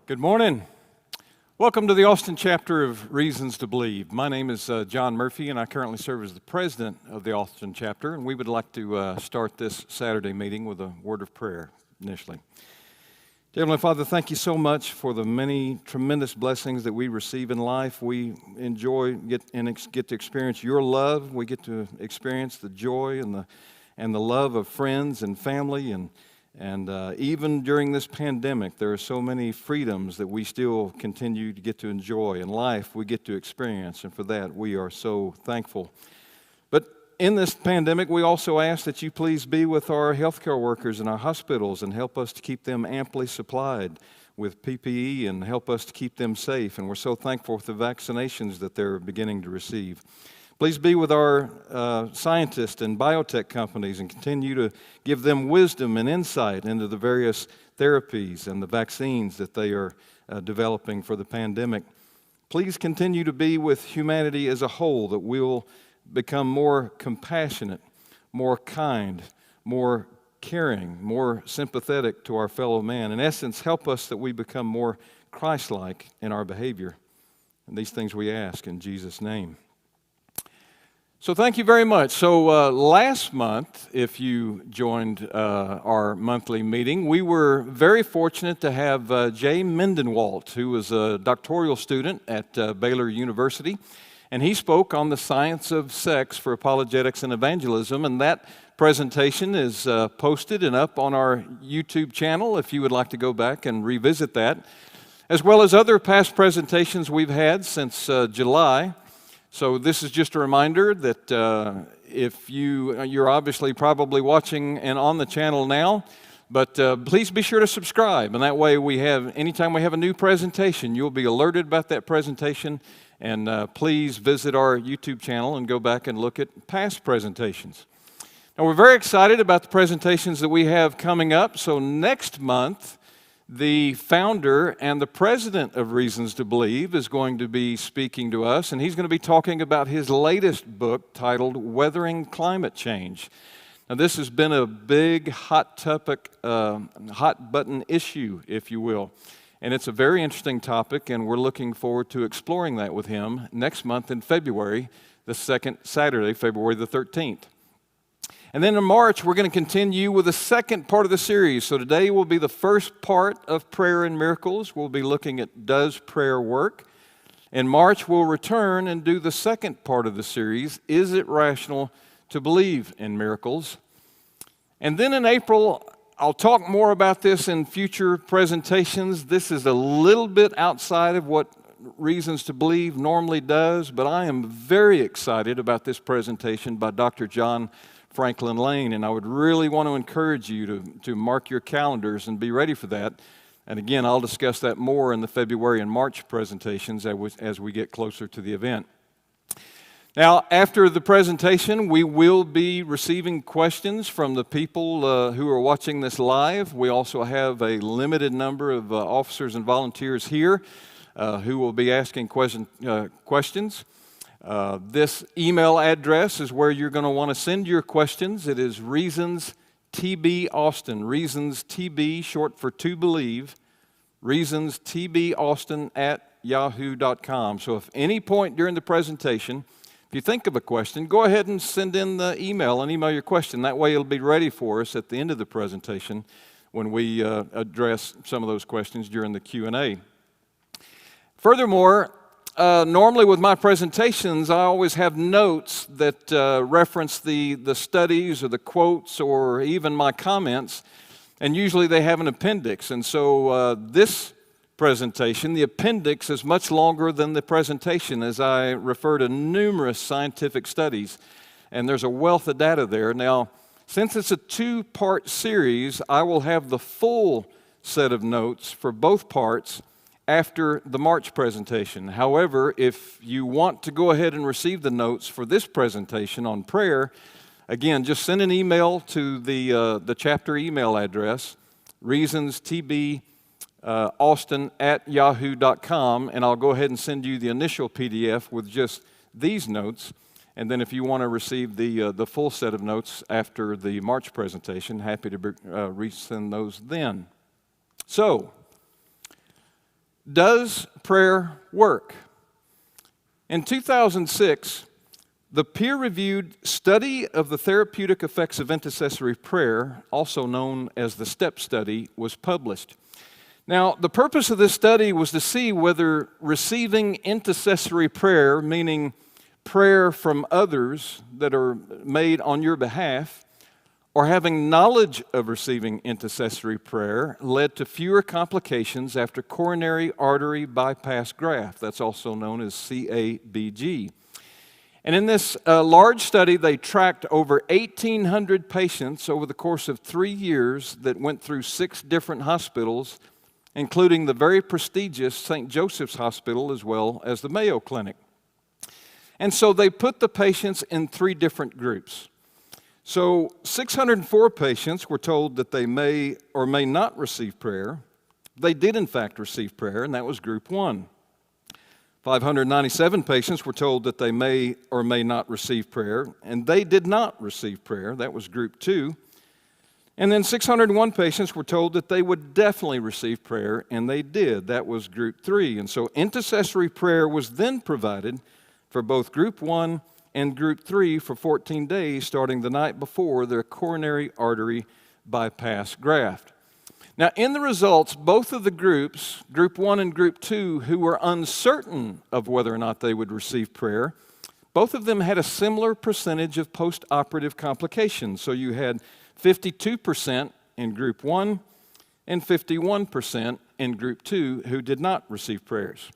Good morning. Welcome to the Austin chapter of Reasons to Believe. My name is John Murphy, and I currently serve as the president of the Austin chapter, and we would like to start this Saturday meeting with a word of prayer initially. Dear Heavenly Father, thank you so much for the many tremendous blessings that we receive in life. We enjoy, get to experience your love. We get to experience the joy and the love of friends and family, and even during this pandemic, there are so many freedoms that we still continue to get to enjoy in life, we get to experience, and for that we are so thankful. But in this pandemic, we also ask that you please be with our healthcare workers in our hospitals and help us to keep them amply supplied with PPE and help us to keep them safe. And we're so thankful for the vaccinations that they're beginning to receive. Please be with our scientists and biotech companies and continue to give them wisdom and insight into the various therapies and the vaccines that they are developing for the pandemic. Please continue to be with humanity as a whole, that we'll become more compassionate, more kind, more caring, more sympathetic to our fellow man. In essence, help us that we become more Christ-like in our behavior. And these things we ask in Jesus' name. So thank you very much. So last month, if you joined our monthly meeting, we were very fortunate to have Jay Mendenwalt, who was a doctoral student at Baylor University, and he spoke on the science of sex for apologetics and evangelism, and that presentation is posted and up on our YouTube channel if you would like to go back and revisit that, as well as other past presentations we've had since July. So this is just a reminder that if you're obviously probably watching and on the channel now, but please be sure to subscribe, and that way anytime we have a new presentation, you'll be alerted about that presentation, and please visit our YouTube channel and go back and look at past presentations. Now we're very excited about the presentations that we have coming up. So next month, the founder and the president of Reasons to Believe is going to be speaking to us, and he's going to be talking about his latest book titled Weathering Climate Change. Now, this has been a big hot button issue, if you will, and it's a very interesting topic, and we're looking forward to exploring that with him next month in February, the second Saturday, February the 13th. And then in March, we're going to continue with the second part of the series. So today will be the first part of Prayer and Miracles. We'll be looking at Does Prayer Work? In March, we'll return and do the second part of the series, Is It Rational to Believe in Miracles? And then in April, I'll talk more about this in future presentations. This is a little bit outside of what Reasons to Believe normally does, but I am very excited about this presentation by Dr. John Franklin Lane, and I would really want to encourage you to mark your calendars and be ready for that. And again, I'll discuss that more in the February and March presentations as we get closer to the event. Now, after the presentation, we will be receiving questions from the people who are watching this live. We also have a limited number of officers and volunteers here who will be asking questions. This email address is where you're going to want to send your questions. It is ReasonsTBAustin, ReasonsTB, short for to believe, ReasonsTBAustin@yahoo.com. So if any point during the presentation, if you think of a question, go ahead and send in the email and email your question. That way it'll be ready for us at the end of the presentation when we address some of those questions during the Q&A. Furthermore, normally with my presentations, I always have notes that reference the studies or the quotes or even my comments, and usually they have an appendix. And so this presentation, the appendix is much longer than the presentation, as I refer to numerous scientific studies, and there's a wealth of data there. Now, since it's a two-part series, I will have the full set of notes for both parts after the March presentation. However, if you want to go ahead and receive the notes for this presentation on prayer, again, just send an email to the chapter email address, ReasonsTBAustin@yahoo.com, and I'll go ahead and send you the initial PDF with just these notes. And then if you want to receive the full set of notes after the March presentation, happy to resend those then. So, Does prayer work? In 2006, the peer-reviewed study of the therapeutic effects of intercessory prayer, also known as the STEP study, was published. Now, the purpose of this study was to see whether receiving intercessory prayer, meaning prayer from others that are made on your behalf, or having knowledge of receiving intercessory prayer led to fewer complications after coronary artery bypass graft. That's also known as CABG. And in this large study, they tracked over 1,800 patients over the course of 3 years that went through 6 different hospitals, including the very prestigious St. Joseph's Hospital as well as the Mayo Clinic. And so they put the patients in 3 different groups. So 604 patients were told that they may or may not receive prayer. They did, in fact, receive prayer, and that was group 1. 597 patients were told that they may or may not receive prayer, and they did not receive prayer. That was group 2. And then 601 patients were told that they would definitely receive prayer, and they did. That was group 3. And so intercessory prayer was then provided for both group 1 and group 3 for 14 days, starting the night before their coronary artery bypass graft. Now, in the results, both of the groups, group 1 and group 2, who were uncertain of whether or not they would receive prayer, both of them had a similar percentage of post-operative complications. So you had 52% in group 1 and 51% in group 2 who did not receive prayers.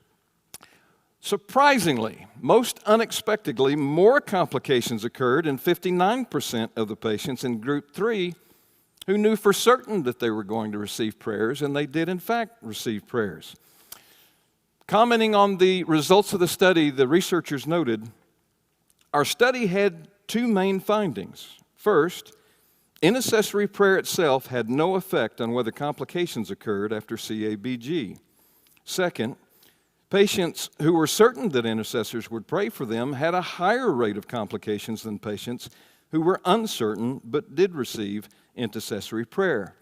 Surprisingly, most unexpectedly, more complications occurred in 59% of the patients in group 3 who knew for certain that they were going to receive prayers, and they did in fact receive prayers. Commenting on the results of the study, the researchers noted, our study had 2 main findings. First, intercessory prayer itself had no effect on whether complications occurred after CABG. Second, patients who were certain that intercessors would pray for them had a higher rate of complications than patients who were uncertain but did receive intercessory prayer.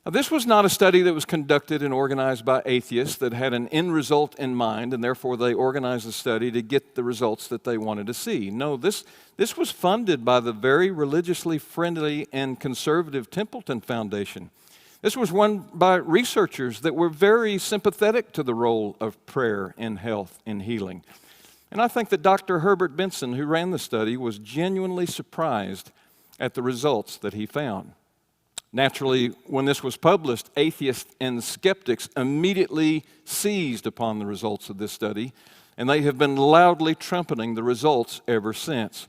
Now, this was not a study that was conducted and organized by atheists that had an end result in mind, and therefore they organized the study to get the results that they wanted to see. No, this was funded by the very religiously friendly and conservative Templeton Foundation. This was run by researchers that were very sympathetic to the role of prayer in health and healing. And I think that Dr. Herbert Benson, who ran the study, was genuinely surprised at the results that he found. Naturally, when this was published, atheists and skeptics immediately seized upon the results of this study, and they have been loudly trumpeting the results ever since.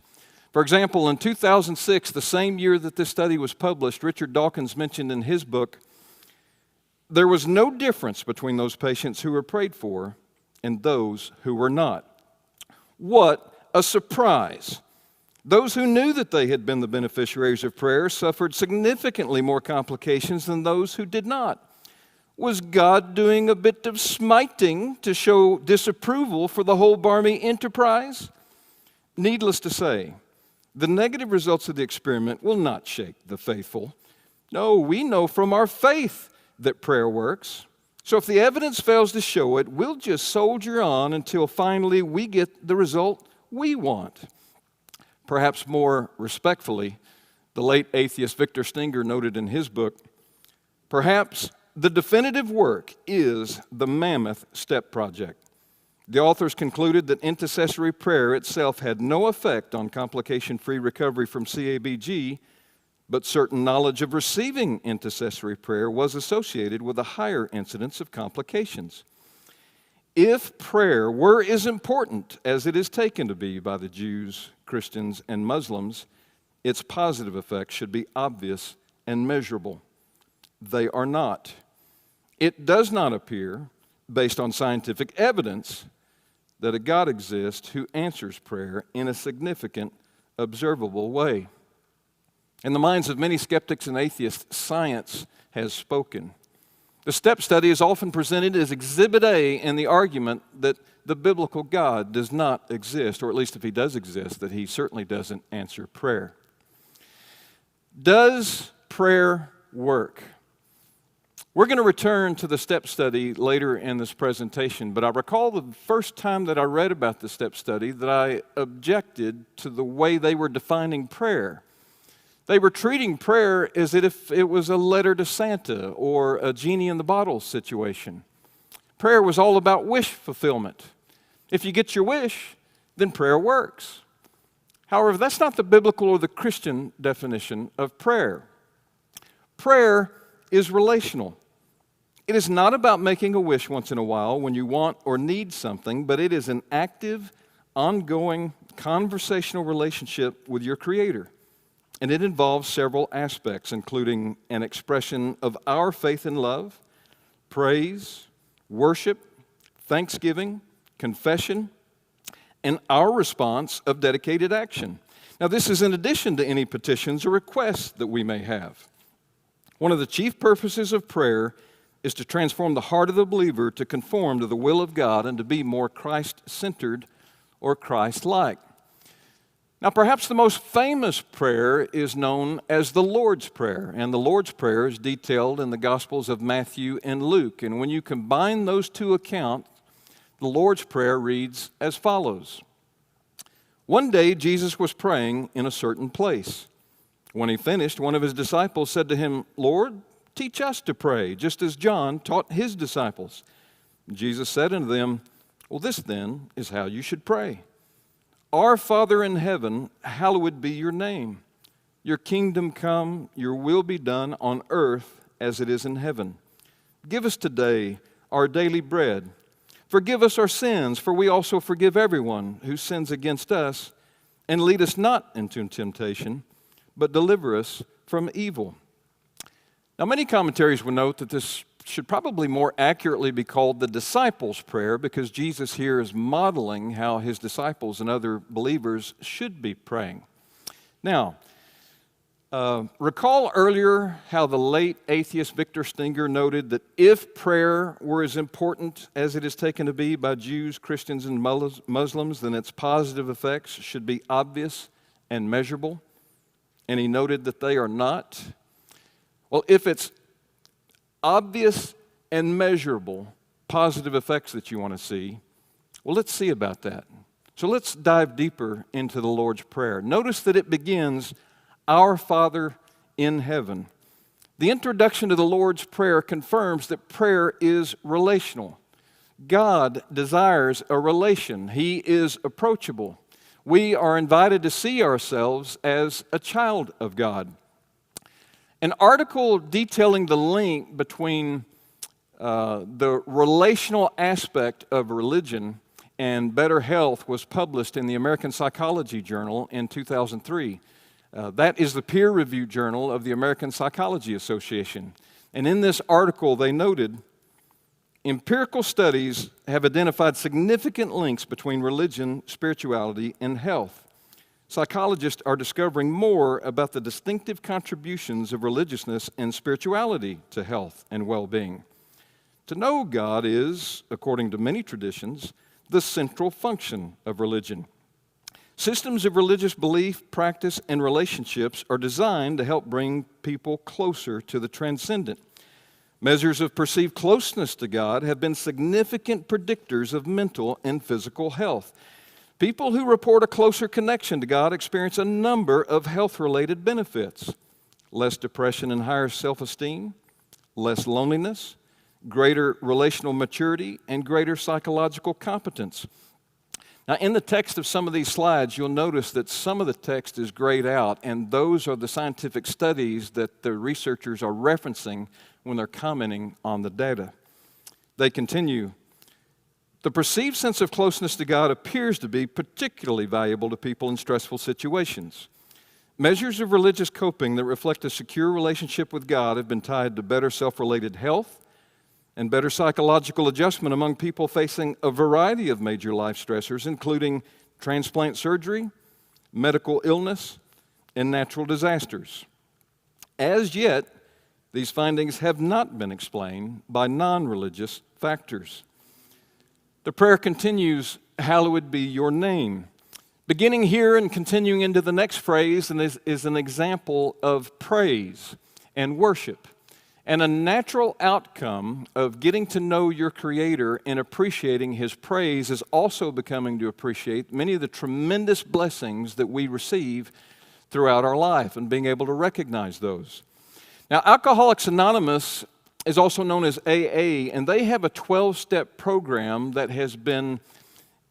For example, in 2006, the same year that this study was published, Richard Dawkins mentioned in his book, there was no difference between those patients who were prayed for and those who were not. What a surprise! Those who knew that they had been the beneficiaries of prayer suffered significantly more complications than those who did not. Was God doing a bit of smiting to show disapproval for the whole barmy enterprise? Needless to say, the negative results of the experiment will not shake the faithful. No, we know from our faith that prayer works. So if the evidence fails to show it, we'll just soldier on until finally we get the result we want. Perhaps more respectfully, the late atheist Victor Stenger noted in his book, perhaps the definitive work is the mammoth STEP project. The authors concluded that intercessory prayer itself had no effect on complication-free recovery from CABG, but certain knowledge of receiving intercessory prayer was associated with a higher incidence of complications. If prayer were as important as it is taken to be by the Jews, Christians, and Muslims, its positive effects should be obvious and measurable. They are not. It does not appear, based on scientific evidence, that a God exists who answers prayer in a significant, observable way. In the minds of many skeptics and atheists, science has spoken. The STEP study is often presented as Exhibit A in the argument that the biblical God does not exist, or at least if he does exist, that he certainly doesn't answer prayer. Does prayer work? We're going to return to the step study later in this presentation, but I recall the first time that I read about the step study that I objected to the way they were defining prayer. They were treating prayer as if it was a letter to Santa or a genie in the bottle situation. Prayer was all about wish fulfillment. If you get your wish, then prayer works. However, that's not the biblical or the Christian definition of prayer. Prayer is relational. It is not about making a wish once in a while when you want or need something, but it is an active, ongoing, conversational relationship with your Creator. And it involves several aspects, including an expression of our faith and love, praise, worship, thanksgiving, confession, and our response of dedicated action. Now, this is in addition to any petitions or requests that we may have. One of the chief purposes of prayer is to transform the heart of the believer to conform to the will of God and to be more Christ-centered or Christ-like. Now, perhaps the most famous prayer is known as the Lord's Prayer, and the Lord's Prayer is detailed in the Gospels of Matthew and Luke. And when you combine those two accounts, the Lord's Prayer reads as follows. One day, Jesus was praying in a certain place. When he finished, one of his disciples said to him, "Lord, teach us to pray, just as John taught his disciples." Jesus said unto them, "Well, this then is how you should pray. Our Father in heaven, hallowed be your name. Your kingdom come, your will be done on earth as it is in heaven. Give us today our daily bread. Forgive us our sins, for we also forgive everyone who sins against us. And lead us not into temptation, but deliver us from evil." Now, many commentaries will note that this should probably more accurately be called the disciples' prayer, because Jesus here is modeling how his disciples and other believers should be praying. Now, recall earlier how the late atheist Victor Stenger noted that if prayer were as important as it is taken to be by Jews, Christians, and Muslims, then its positive effects should be obvious and measurable. And he noted that they are not. Well, if it's obvious and measurable positive effects that you want to see, well, let's see about that. So let's dive deeper into the Lord's Prayer. Notice that it begins, "Our Father in heaven." The introduction to the Lord's Prayer confirms that prayer is relational. God desires a relation. He is approachable. We are invited to see ourselves as a child of God. An article detailing the link between the relational aspect of religion and better health was published in the American Psychology Journal in 2003. That is the peer-reviewed journal of the American Psychology Association. And in this article, they noted, empirical studies have identified significant links between religion, spirituality, and health. Psychologists are discovering more about the distinctive contributions of religiousness and spirituality to health and well-being. To know God is, according to many traditions, the central function of religion. Systems of religious belief, practice, and relationships are designed to help bring people closer to the transcendent. Measures of perceived closeness to God have been significant predictors of mental and physical health. People who report a closer connection to God experience a number of health-related benefits: less depression and higher self-esteem, less loneliness, greater relational maturity, and greater psychological competence. Now, in the text of some of these slides, you'll notice that some of the text is grayed out, and those are the scientific studies that the researchers are referencing when they're commenting on the data. They continue, "The perceived sense of closeness to God appears to be particularly valuable to people in stressful situations. Measures of religious coping that reflect a secure relationship with God have been tied to better self-related health and better psychological adjustment among people facing a variety of major life stressors, including transplant surgery, medical illness, and natural disasters. As yet, these findings have not been explained by non-religious factors." The prayer continues, "Hallowed be your name." Beginning here and continuing into the next phrase is an example of praise and worship. And a natural outcome of getting to know your Creator and appreciating His praise is also becoming to appreciate many of the tremendous blessings that we receive throughout our life and being able to recognize those. Now, Alcoholics Anonymous is also known as AA, and they have a 12-step program that has been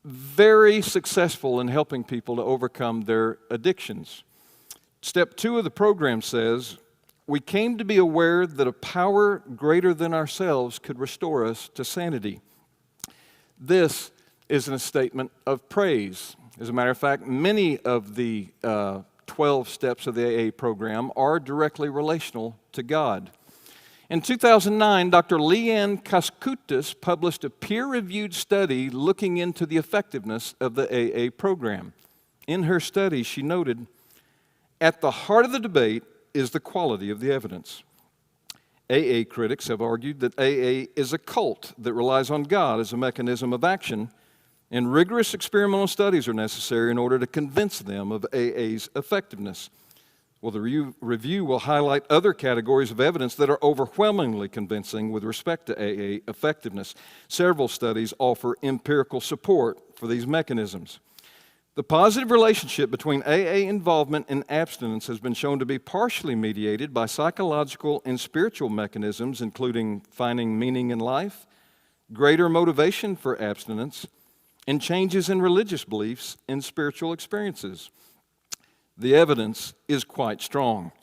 very successful in helping people to overcome their addictions. Step 2 of the program says, we came to be aware that a power greater than ourselves could restore us to sanity. This is a statement of praise. As a matter of fact, many of the 12 steps of the AA program are directly relational to God. In 2009, Dr. Leanne Kaskutis published a peer-reviewed study looking into the effectiveness of the AA program. In her study, she noted, at the heart of the debate is the quality of the evidence. AA critics have argued that AA is a cult that relies on God as a mechanism of action, and rigorous experimental studies are necessary in order to convince them of AA's effectiveness. Well, the review will highlight other categories of evidence that are overwhelmingly convincing with respect to AA effectiveness. Several studies offer empirical support for these mechanisms. The positive relationship between AA involvement and abstinence has been shown to be partially mediated by psychological and spiritual mechanisms, including finding meaning in life, greater motivation for abstinence, and changes in religious beliefs and spiritual experiences. The evidence is quite strong.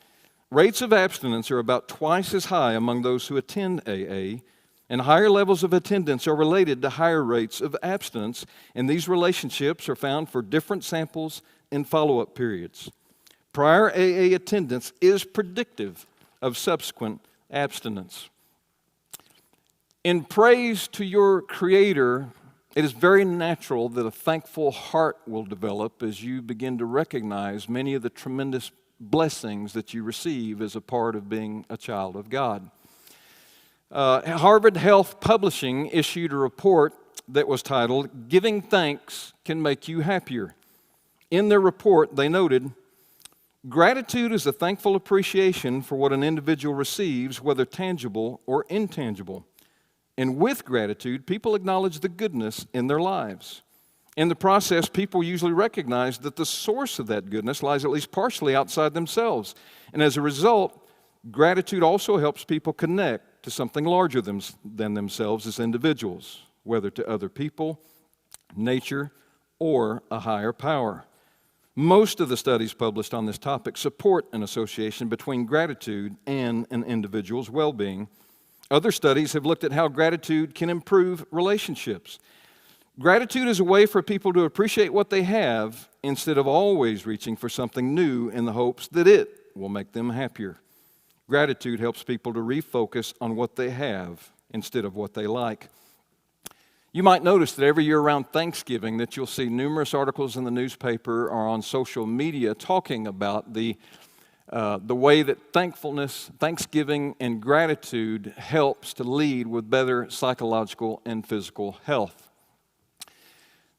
Rates of abstinence are about twice as high among those who attend AA, and higher levels of attendance are related to higher rates of abstinence, and these relationships are found for different samples and follow-up periods. Prior AA attendance is predictive of subsequent abstinence. In praise to your Creator, it is very natural that a thankful heart will develop as you begin to recognize many of the tremendous blessings that you receive as a part of being a child of God. Harvard Health Publishing issued a report that was titled, Giving Thanks Can Make You Happier. In their report, they noted, gratitude is a thankful appreciation for what an individual receives, whether tangible or intangible. And with gratitude, people acknowledge the goodness in their lives. In the process, people usually recognize that the source of that goodness lies at least partially outside themselves. And as a result, gratitude also helps people connect to something larger than themselves as individuals, whether to other people, nature, or a higher power. Most of the studies published on this topic support an association between gratitude and an individual's well-being. Other studies have looked at how gratitude can improve relationships. Gratitude is a way for people to appreciate what they have instead of always reaching for something new in the hopes that it will make them happier. Gratitude helps people to refocus on what they have instead of what they like. You might notice that every year around Thanksgiving that you'll see numerous articles in the newspaper or on social media talking about the way that Thanksgiving, and gratitude helps to lead with better psychological and physical health.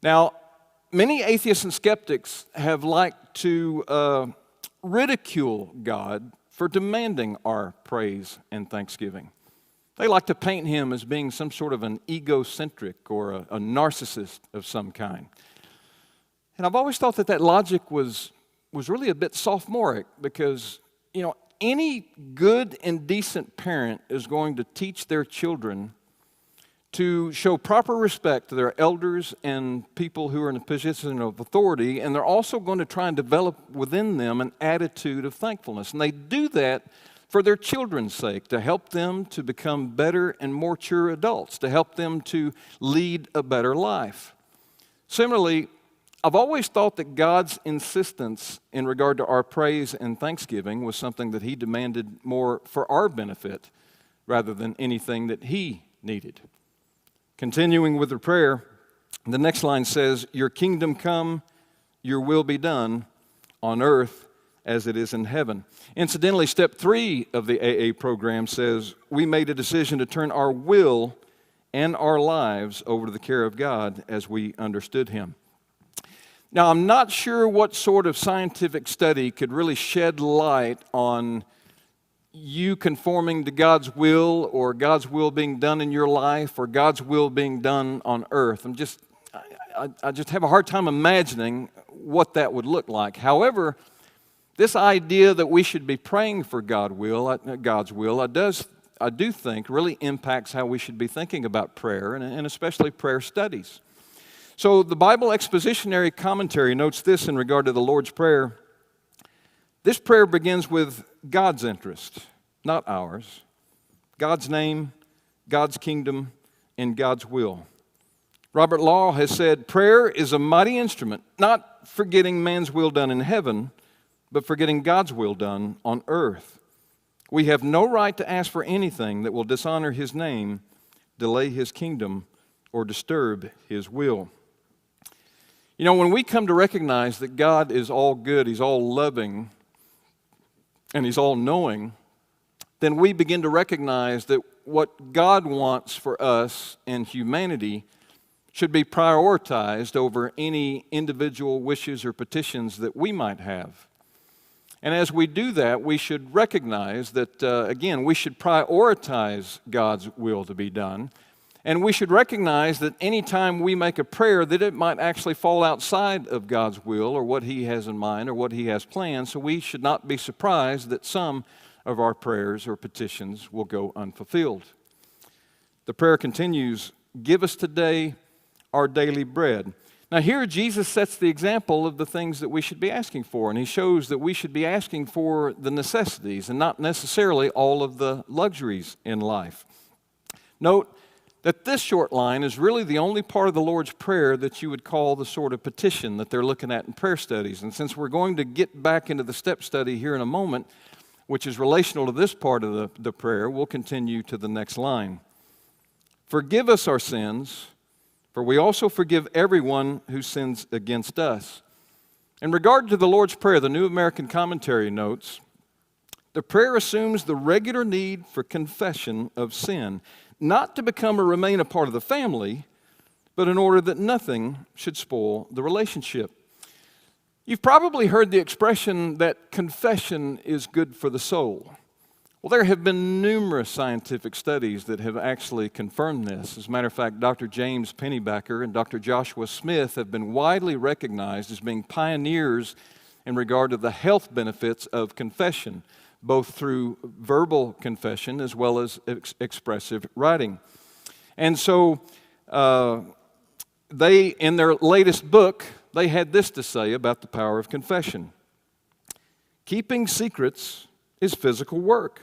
Now, many atheists and skeptics have liked to ridicule God for demanding our praise and thanksgiving. They like to paint Him as being some sort of an egocentric or a narcissist of some kind. And I've always thought that logic was really a bit sophomoric because, any good and decent parent is going to teach their children to show proper respect to their elders and people who are in a position of authority, and they're also going to try and develop within them an attitude of thankfulness. And they do that for their children's sake, to help them to become better and more mature adults, to help them to lead a better life. Similarly, I've always thought that God's insistence in regard to our praise and thanksgiving was something that He demanded more for our benefit rather than anything that He needed. Continuing with the prayer, the next line says, your kingdom come, your will be done on earth as it is in heaven. Incidentally, step 3 of the AA program says, we made a decision to turn our will and our lives over to the care of God as we understood Him. Now, I'm not sure what sort of scientific study could really shed light on you conforming to God's will or God's will being done in your life or God's will being done on earth. I just have a hard time imagining what that would look like. However, this idea that we should be praying for God's will, I do think really impacts how we should be thinking about prayer and especially prayer studies. So the Bible Expositionary Commentary notes this in regard to the Lord's Prayer. This prayer begins with God's interest, not ours. God's name, God's kingdom, and God's will. Robert Law has said, prayer is a mighty instrument, not for getting man's will done in heaven, but for getting God's will done on earth. We have no right to ask for anything that will dishonor His name, delay His kingdom, or disturb His will. You know, when we come to recognize that God is all good, He's all loving, and He's all knowing, then we begin to recognize that what God wants for us and humanity should be prioritized over any individual wishes or petitions that we might have. And as we do that, we should recognize that, again, we should prioritize God's will to be done. And we should recognize that any time we make a prayer, that it might actually fall outside of God's will or what He has in mind or what He has planned. So we should not be surprised that some of our prayers or petitions will go unfulfilled. The prayer continues, give us today our daily bread. Now here Jesus sets the example of the things that we should be asking for, and He shows that we should be asking for the necessities and not necessarily all of the luxuries in life. Note that this short line is really the only part of the Lord's Prayer that you would call the sort of petition that they're looking at in prayer studies. And since we're going to get back into the step study here in a moment, which is relational to this part of the prayer, we'll continue to the next line. Forgive us our sins, for we also forgive everyone who sins against us. In regard to the Lord's Prayer, the New American Commentary notes, the prayer assumes the regular need for confession of sin, not to become or remain a part of the family, but in order that nothing should spoil the relationship. You've probably heard the expression that confession is good for the soul. Well, there have been numerous scientific studies that have actually confirmed this. As a matter of fact, Dr. James Pennybacker and Dr. Joshua Smith have been widely recognized as being pioneers in regard to the health benefits of confession, both through verbal confession as well as expressive writing. And so they, in their latest book, they had this to say about the power of confession. Keeping secrets is physical work.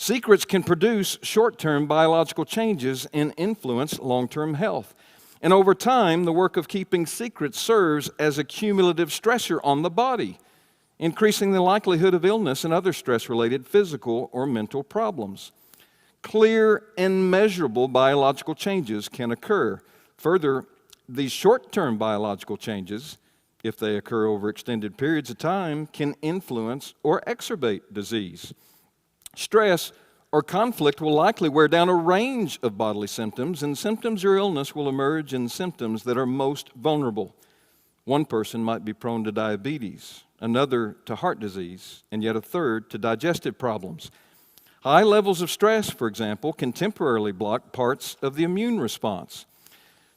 Secrets can produce short-term biological changes and influence long-term health. And over time, the work of keeping secrets serves as a cumulative stressor on the body, increasing the likelihood of illness and other stress-related physical or mental problems. Clear and measurable biological changes can occur. Further, these short-term biological changes, if they occur over extended periods of time, can influence or exacerbate disease. Stress or conflict will likely wear down a range of bodily symptoms, and symptoms or illness will emerge in symptoms that are most vulnerable. One person might be prone to diabetes, another to heart disease, and yet a third to digestive problems. High levels of stress, for example, can temporarily block parts of the immune response.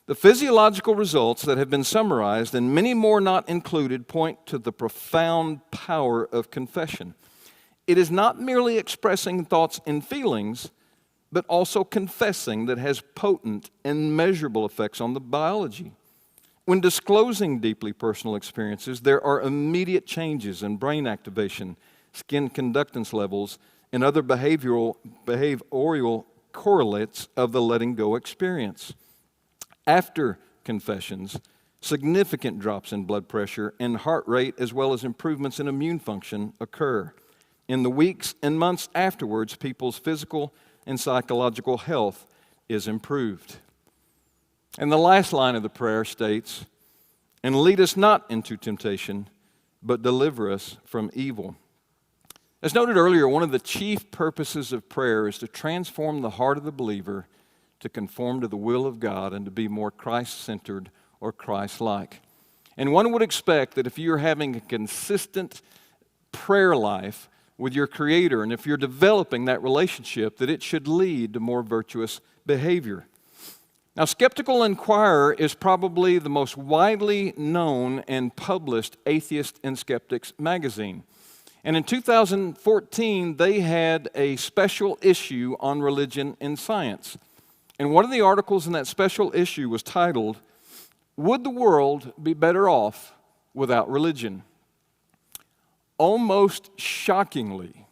The physiological results that have been summarized and many more not included point to the profound power of confession. It is not merely expressing thoughts and feelings, but also confessing that has potent and measurable effects on the biology. When disclosing deeply personal experiences, there are immediate changes in brain activation, skin conductance levels, and other behavioral correlates of the letting go experience. After confessions, significant drops in blood pressure and heart rate, as well as improvements in immune function, occur. In the weeks and months afterwards, people's physical and psychological health is improved. And the last line of the prayer states, "And lead us not into temptation, but deliver us from evil." As noted earlier, one of the chief purposes of prayer is to transform the heart of the believer to conform to the will of God and to be more Christ-centered or Christ-like. And one would expect that if you're having a consistent prayer life with your Creator, and if you're developing that relationship, that it should lead to more virtuous behavior. Now, Skeptical Inquirer is probably the most widely known and published atheist and skeptics magazine. And in 2014, they had a special issue on religion and science. And one of the articles in that special issue was titled, "Would the World Be Better Off Without Religion?" Almost shockingly,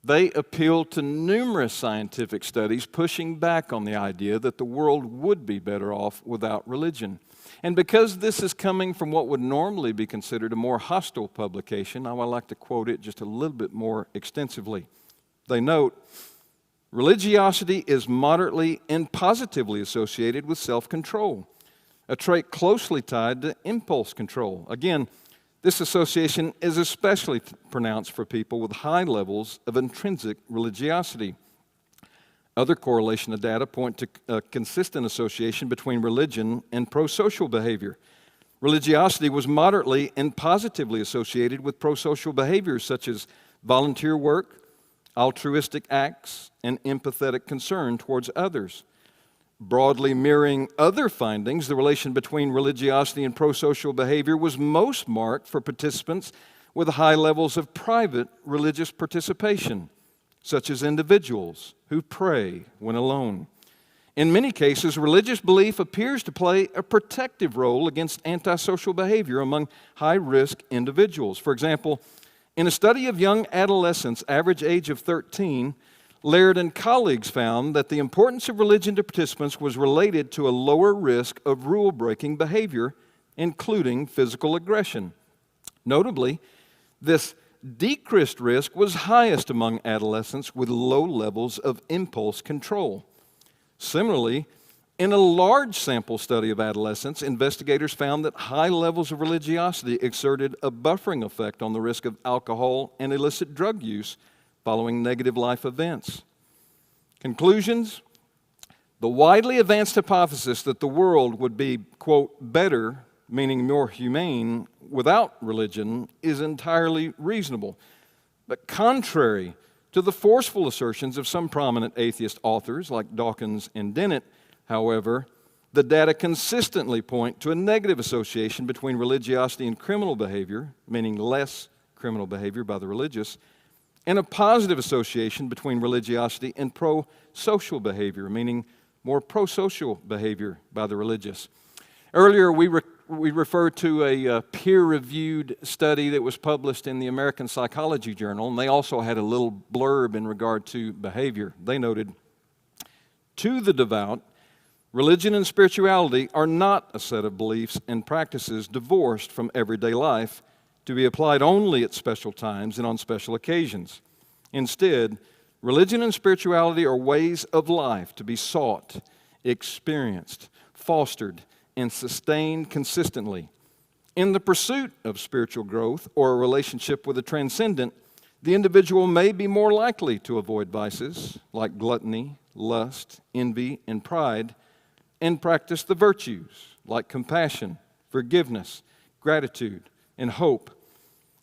they appealed to numerous scientific studies pushing back on the idea that the world would be better off without religion. And because this is coming from what would normally be considered a more hostile publication, I would like to quote it just a little bit more extensively. They note, "Religiosity is moderately and positively associated with self-control, a trait closely tied to impulse control." Again, this association is especially pronounced for people with high levels of intrinsic religiosity. Other correlation of data point to a consistent association between religion and pro-social behavior. Religiosity was moderately and positively associated with pro-social behaviors such as volunteer work, altruistic acts, and empathetic concern towards others. Broadly mirroring other findings, the relation between religiosity and pro-social behavior was most marked for participants with high levels of private religious participation, such as individuals who pray when alone. In many cases, religious belief appears to play a protective role against antisocial behavior among high-risk individuals. For example, in a study of young adolescents, average age of 13, Laird and colleagues found that the importance of religion to participants was related to a lower risk of rule-breaking behavior, including physical aggression. Notably, this decreased risk was highest among adolescents with low levels of impulse control. Similarly, in a large sample study of adolescents, investigators found that high levels of religiosity exerted a buffering effect on the risk of alcohol and illicit drug use following negative life events. Conclusions: the widely advanced hypothesis that the world would be, quote, better, meaning more humane, without religion is entirely reasonable. But contrary to the forceful assertions of some prominent atheist authors like Dawkins and Dennett, however, the data consistently point to a negative association between religiosity and criminal behavior, meaning less criminal behavior by the religious, and a positive association between religiosity and pro-social behavior, meaning more pro-social behavior by the religious. Earlier, we referred to a peer-reviewed study that was published in the American Psychology Journal, and they also had a little blurb in regard to behavior. They noted, "To the devout, religion and spirituality are not a set of beliefs and practices divorced from everyday life, to be applied only at special times and on special occasions. Instead, religion and spirituality are ways of life to be sought, experienced, fostered, and sustained consistently. In the pursuit of spiritual growth or a relationship with the transcendent, the individual may be more likely to avoid vices like gluttony, lust, envy, and pride, and practice the virtues like compassion, forgiveness, gratitude, and hope,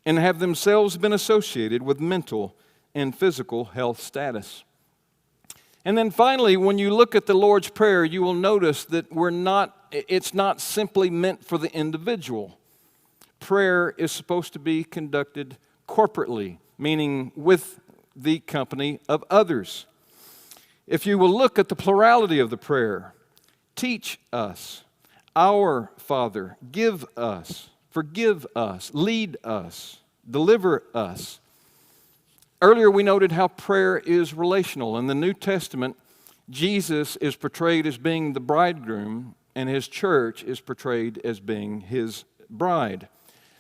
and have themselves been associated with mental and physical health status." And then finally, when you look at the Lord's Prayer, you will notice that it's not simply meant for the individual. Prayer is supposed to be conducted corporately, meaning with the company of others. If you will look at the plurality of the prayer, teach us, our Father, give us, forgive us, lead us, deliver us. Earlier we noted how prayer is relational. In the New Testament, Jesus is portrayed as being the bridegroom, and his church is portrayed as being his bride.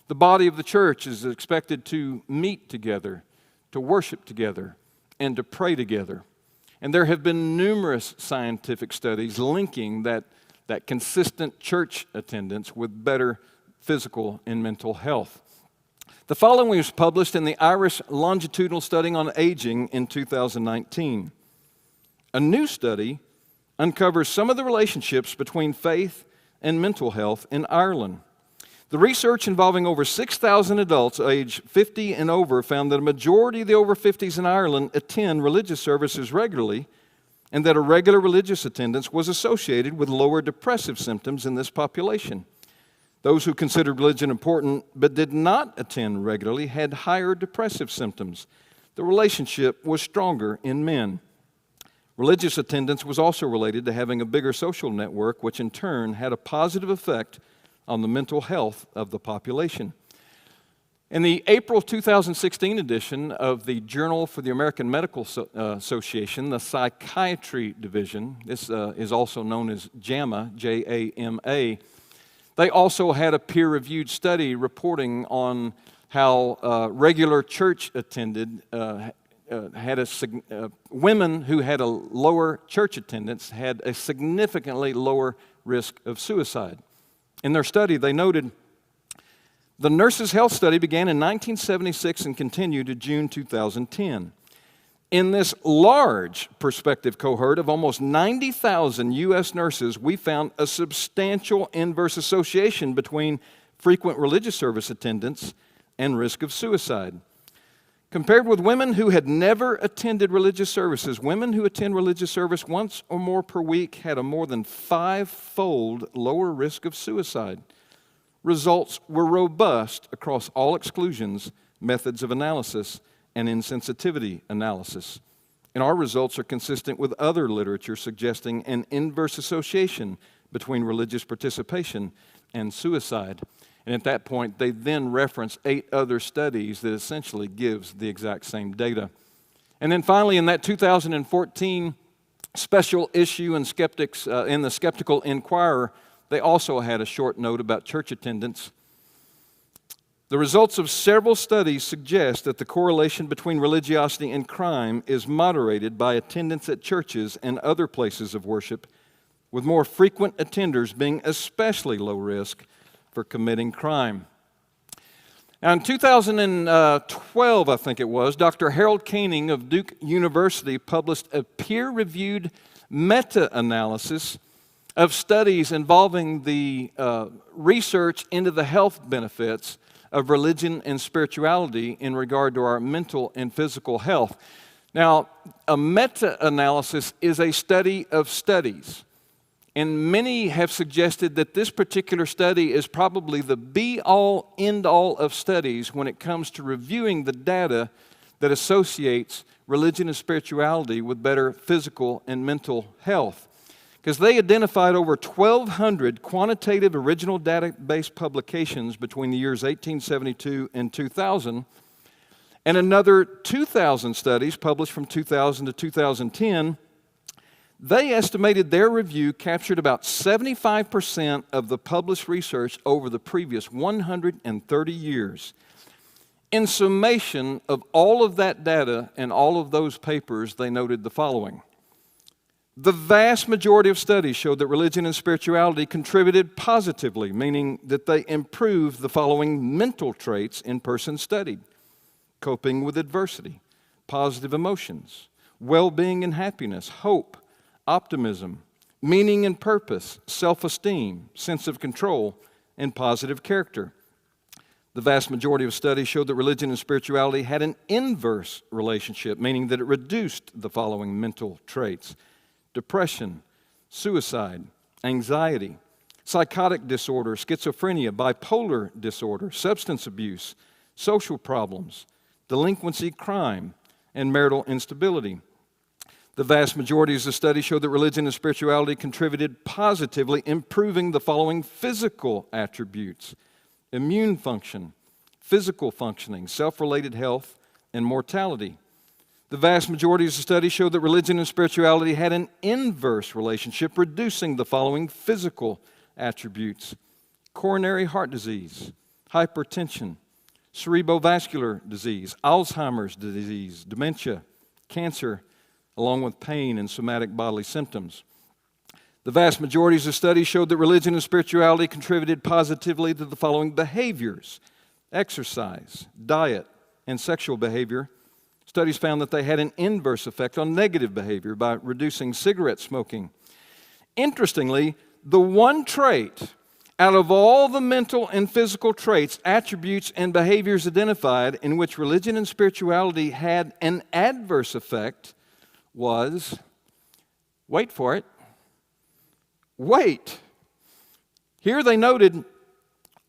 The body of the church is expected to meet together, to worship together, and to pray together. And there have been numerous scientific studies linking that consistent church attendance with better physical and mental health. The following was published in the Irish Longitudinal Study on Aging in 2019. A new study uncovers some of the relationships between faith and mental health in Ireland. The research involving over 6,000 adults aged 50 and over found that a majority of the over 50s in Ireland attend religious services regularly, and that a regular religious attendance was associated with lower depressive symptoms in this population. Those who considered religion important but did not attend regularly had higher depressive symptoms. The relationship was stronger in men. Religious attendance was also related to having a bigger social network, which in turn had a positive effect on the mental health of the population. In the April 2016 edition of the Journal for the American Medical Association, the Psychiatry Division, this is also known as JAMA, J-A-M-A, they also had a peer-reviewed study reporting on how regular church attended women who had a lower church attendance had a significantly lower risk of suicide. In their study, they noted the Nurses' Health Study began in 1976 and continued to June 2010. In this large prospective cohort of almost 90,000 U.S. nurses, we found a substantial inverse association between frequent religious service attendance and risk of suicide. Compared with women who had never attended religious services, women who attend religious service once or more per week had a more than 5-fold lower risk of suicide. Results were robust across all exclusions, methods of analysis, and insensitivity analysis. And our results are consistent with other literature suggesting an inverse association between religious participation and suicide. And at that point, they then reference 8 other studies that essentially gives the exact same data. And then finally, in that 2014 special issue in the Skeptical Inquirer, they also had a short note about church attendance. The results of several studies suggest that the correlation between religiosity and crime is moderated by attendance at churches and other places of worship, with more frequent attenders being especially low risk for committing crime. Now, in 2012, I think it was, Dr. Harold Koenig of Duke University published a peer-reviewed meta-analysis of studies involving the research into the health benefits of religion and spirituality in regard to our mental and physical health. Now, a meta-analysis is a study of studies. And many have suggested that this particular study is probably the be-all, end-all of studies when it comes to reviewing the data that associates religion and spirituality with better physical and mental health. Because they identified over 1,200 quantitative original database publications between the years 1872 and 2000, and another 2,000 studies published from 2000 to 2010. They estimated their review captured about 75% of the published research over the previous 130 years. In summation of all of that data and all of those papers, they noted the following. The vast majority of studies showed that religion and spirituality contributed positively, meaning that they improved the following mental traits in persons studied: coping with adversity, positive emotions, well-being and happiness, hope, optimism, meaning and purpose, self-esteem, sense of control, and positive character. The vast majority of studies showed that religion and spirituality had an inverse relationship, meaning that it reduced the following mental traits: depression, suicide, anxiety, psychotic disorder, schizophrenia, bipolar disorder, substance abuse, social problems, delinquency, crime, and marital instability. The vast majority of the studies showed that religion and spirituality contributed positively, improving the following physical attributes: immune function, physical functioning, self-related health, and mortality. The vast majority of the studies showed that religion and spirituality had an inverse relationship, reducing the following physical attributes: coronary heart disease, hypertension, cerebrovascular disease, Alzheimer's disease, dementia, cancer, along with pain and somatic bodily symptoms. The vast majority of the studies showed that religion and spirituality contributed positively to the following behaviors: exercise, diet, and sexual behavior. Studies found that they had an inverse effect on negative behavior by reducing cigarette smoking. Interestingly, the one trait Out of all the mental and physical traits, attributes, and behaviors identified in which religion and spirituality had an adverse effect was, wait for it, wait. Here they noted,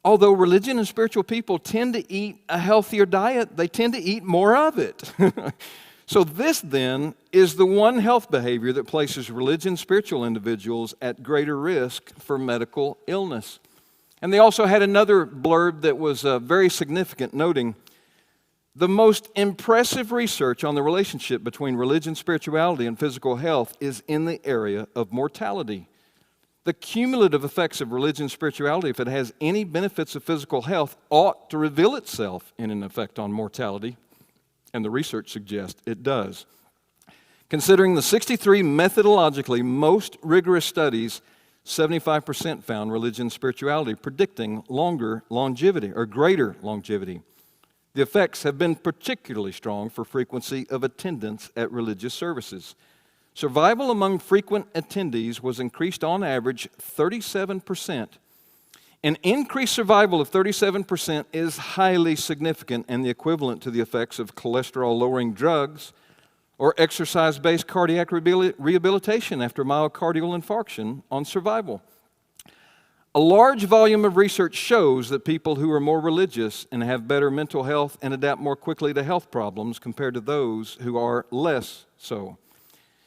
although religion and spiritual people tend to eat a healthier diet, they tend to eat more of it. So this then is the one health behavior that places religion spiritual individuals at greater risk for medical illness. And they also had another blurb that was very significant, noting the most impressive research on the relationship between religion, spirituality, and physical health is in the area of mortality. The cumulative effects of religion and spirituality, if it has any benefits of physical health, ought to reveal itself in an effect on mortality. And the research suggests it does. Considering the 63 methodologically most rigorous studies, 75% found religion and spirituality predicting longer longevity or greater longevity. The effects have been particularly strong for frequency of attendance at religious services. Survival among frequent attendees was increased on average 37%. An increased survival of 37% is highly significant and the equivalent to the effects of cholesterol-lowering drugs or exercise-based cardiac rehabilitation after myocardial infarction on survival. A large volume of research shows that people who are more religious and have better mental health and adapt more quickly to health problems compared to those who are less so.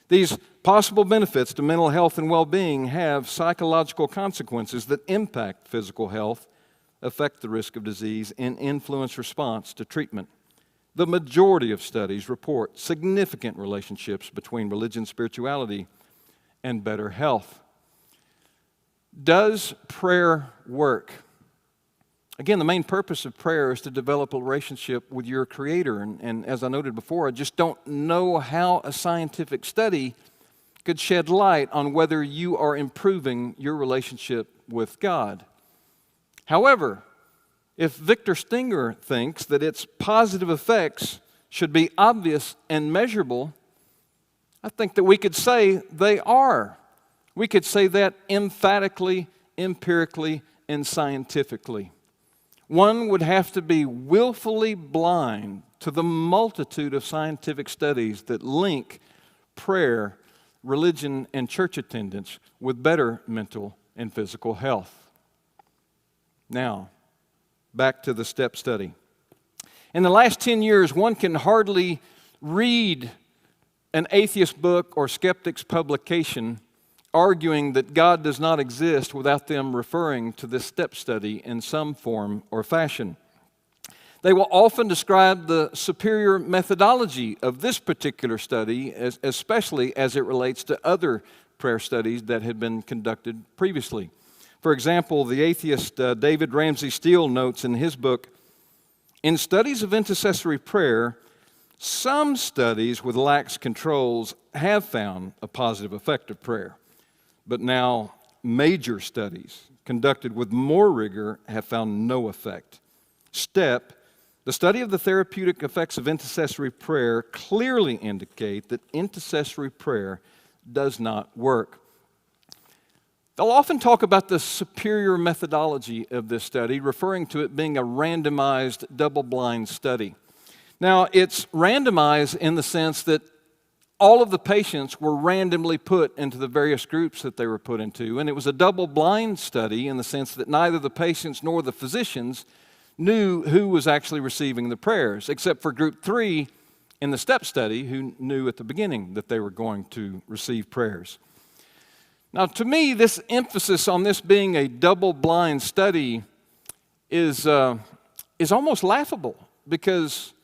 These possible benefits to mental health and well-being have psychological consequences that impact physical health, affect the risk of disease, and influence response to treatment. The majority of studies report significant relationships between religion, spirituality, and better health. Does prayer work? Again, the main purpose of prayer is to develop a relationship with your Creator. And as I noted before, I just don't know how a scientific study could shed light on whether you are improving your relationship with God. However, if Victor Stenger thinks that its positive effects should be obvious and measurable, I think that we could say they are. We could say that emphatically, empirically, and scientifically. One would have to be willfully blind to the multitude of scientific studies that link prayer, religion, and church attendance with better mental and physical health. Now, back to the STEP study. In the last 10 years, one can hardly read an atheist book or skeptic's publication arguing that God does not exist without them referring to this STEP study in some form or fashion. They will often describe the superior methodology of this particular study, especially as it relates to other prayer studies that had been conducted previously. For example, the atheist David Ramsey Steele notes in his book, in studies of intercessory prayer, some studies with lax controls have found a positive effect of prayer. But now, major studies conducted with more rigor have found no effect. STEP, the study of the therapeutic effects of intercessory prayer, clearly indicate that intercessory prayer does not work. They'll often talk about the superior methodology of this study, referring to it being a randomized, double-blind study. Now, it's randomized in the sense that all of the patients were randomly put into the various groups that they were put into, and it was a double-blind study in the sense that neither the patients nor the physicians knew who was actually receiving the prayers, except for group 3 in the STEP study who knew at the beginning that they were going to receive prayers. Now, to me, this emphasis on this being a double-blind study is almost laughable, because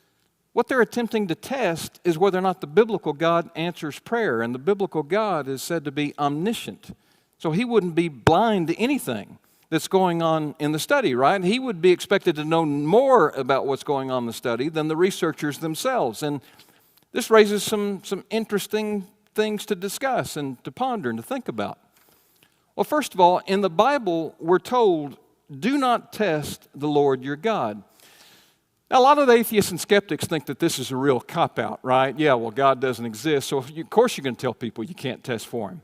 what they're attempting to test is whether or not the biblical God answers prayer, and the biblical God is said to be omniscient. So he wouldn't be blind to anything that's going on in the study, right? He would be expected to know more about what's going on in the study than the researchers themselves. And this raises some interesting things to discuss and to ponder and to think about. Well, first of all, in the Bible, we're told, do not test the Lord your God. Now, a lot of the atheists and skeptics think that this is a real cop-out, right? Yeah, well, God doesn't exist, so of course you're going to tell people you can't test for him.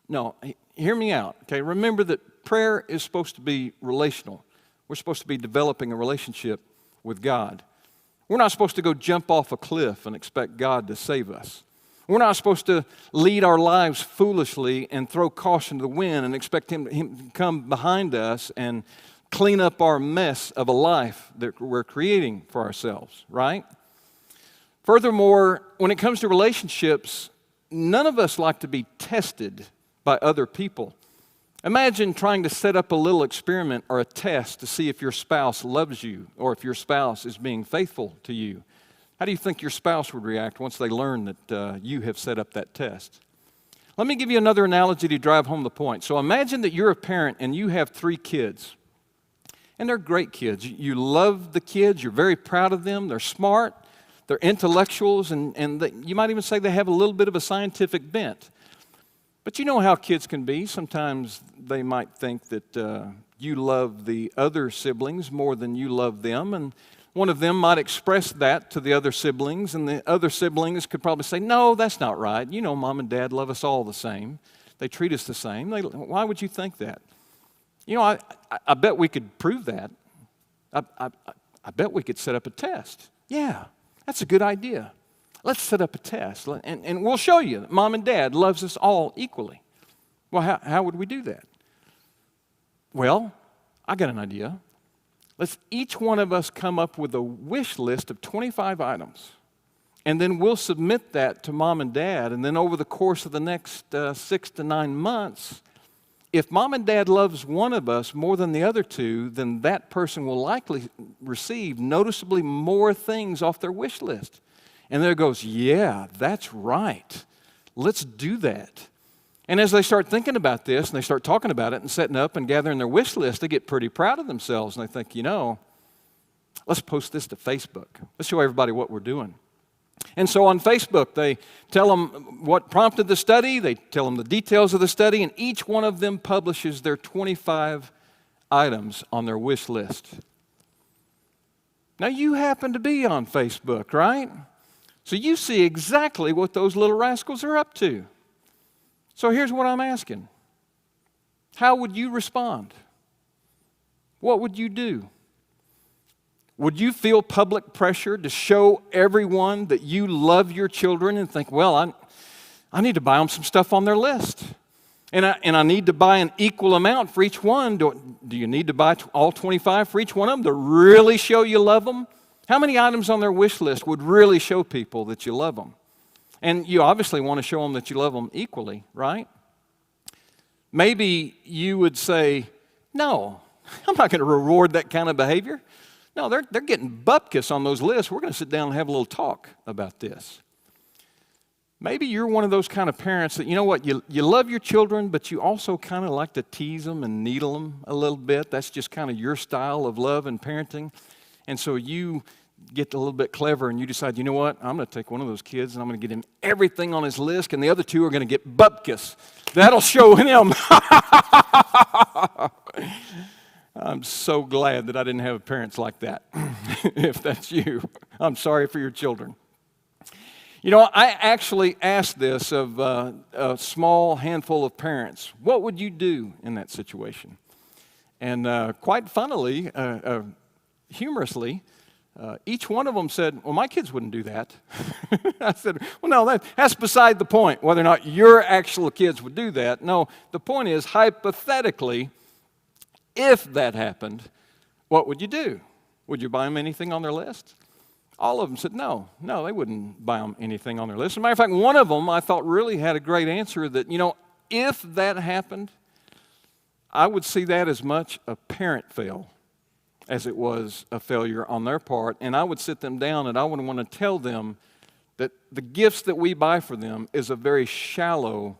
No, hear me out, okay? Remember that prayer is supposed to be relational. We're supposed to be developing a relationship with God. We're not supposed to go jump off a cliff and expect God to save us. We're not supposed to lead our lives foolishly and throw caution to the wind and expect Him to come behind us and clean up our mess of a life that we're creating for ourselves, right? Furthermore, when it comes to relationships, none of us like to be tested by other people. Imagine trying to set up a little experiment or a test to see if your spouse loves you or if your spouse is being faithful to you. How do you think your spouse would react once they learn that you have set up that test? Let me give you another analogy to drive home the point. So imagine that you're a parent and you have 3 kids. And they're great kids. You love the kids. You're very proud of them. They're smart. They're intellectuals. And you might even say they have a little bit of a scientific bent. But you know how kids can be. Sometimes they might think that you love the other siblings more than you love them. And one of them might express that to the other siblings, and the other siblings could probably say, no, that's not right. You know, Mom and Dad love us all the same. They treat us the same. Why would you think that? You know, I bet we could prove that. I bet we could set up a test. Yeah, that's a good idea. Let's set up a test, and we'll show you that Mom and Dad loves us all equally. Well, how would we do that? Well, I got an idea. Let's each one of us come up with a wish list of 25 items. And then we'll submit that to Mom and Dad. And then over the course of the next 6 to 9 months, if Mom and Dad loves one of us more than the other 2, then that person will likely receive noticeably more things off their wish list. And there goes, yeah, that's right. Let's do that. And as they start thinking about this, and they start talking about it and setting up and gathering their wish list, they get pretty proud of themselves. And they think, you know, let's post this to Facebook. Let's show everybody what we're doing. And so on Facebook, they tell them what prompted the study. They tell them the details of the study. And each one of them publishes their 25 items on their wish list. Now, you happen to be on Facebook, right? So you see exactly what those little rascals are up to. So here's what I'm asking. How would you respond? What would you do? Would you feel public pressure to show everyone that you love your children and think, well, I need to buy them some stuff on their list. And I need to buy an equal amount for each one. Do you need to buy all 25 for each one of them to really show you love them? How many items on their wish list would really show people that you love them? And you obviously want to show them that you love them equally, right? Maybe you would say, no, I'm not going to reward that kind of behavior. No, they're getting bupkis on those lists. We're going to sit down and have a little talk about this. Maybe you're one of those kind of parents that, you know what, you love your children, but you also kind of like to tease them and needle them a little bit. That's just kind of your style of love and parenting. And so you get a little bit clever and you decide, you know what, I'm going to take one of those kids and I'm going to get him everything on his list, and the other 2 are going to get bupkis. That'll show him. I'm so glad that I didn't have parents like that. If that's you, I'm sorry for your children. You know, I actually asked this of a small handful of parents. What would you do in that situation? And quite funnily, humorously, each one of them said, well, my kids wouldn't do that. I said, well, no, that's beside the point, whether or not your actual kids would do that. No, the point is, hypothetically, if that happened, what would you do? Would you buy them anything on their list? All of them said no, they wouldn't buy them anything on their list. As a matter of fact, one of them I thought really had a great answer that, you know, if that happened, I would see that as much a parent fail as it was a failure on their part. And I would sit them down and I would want to tell them that the gifts that we buy for them is a very shallow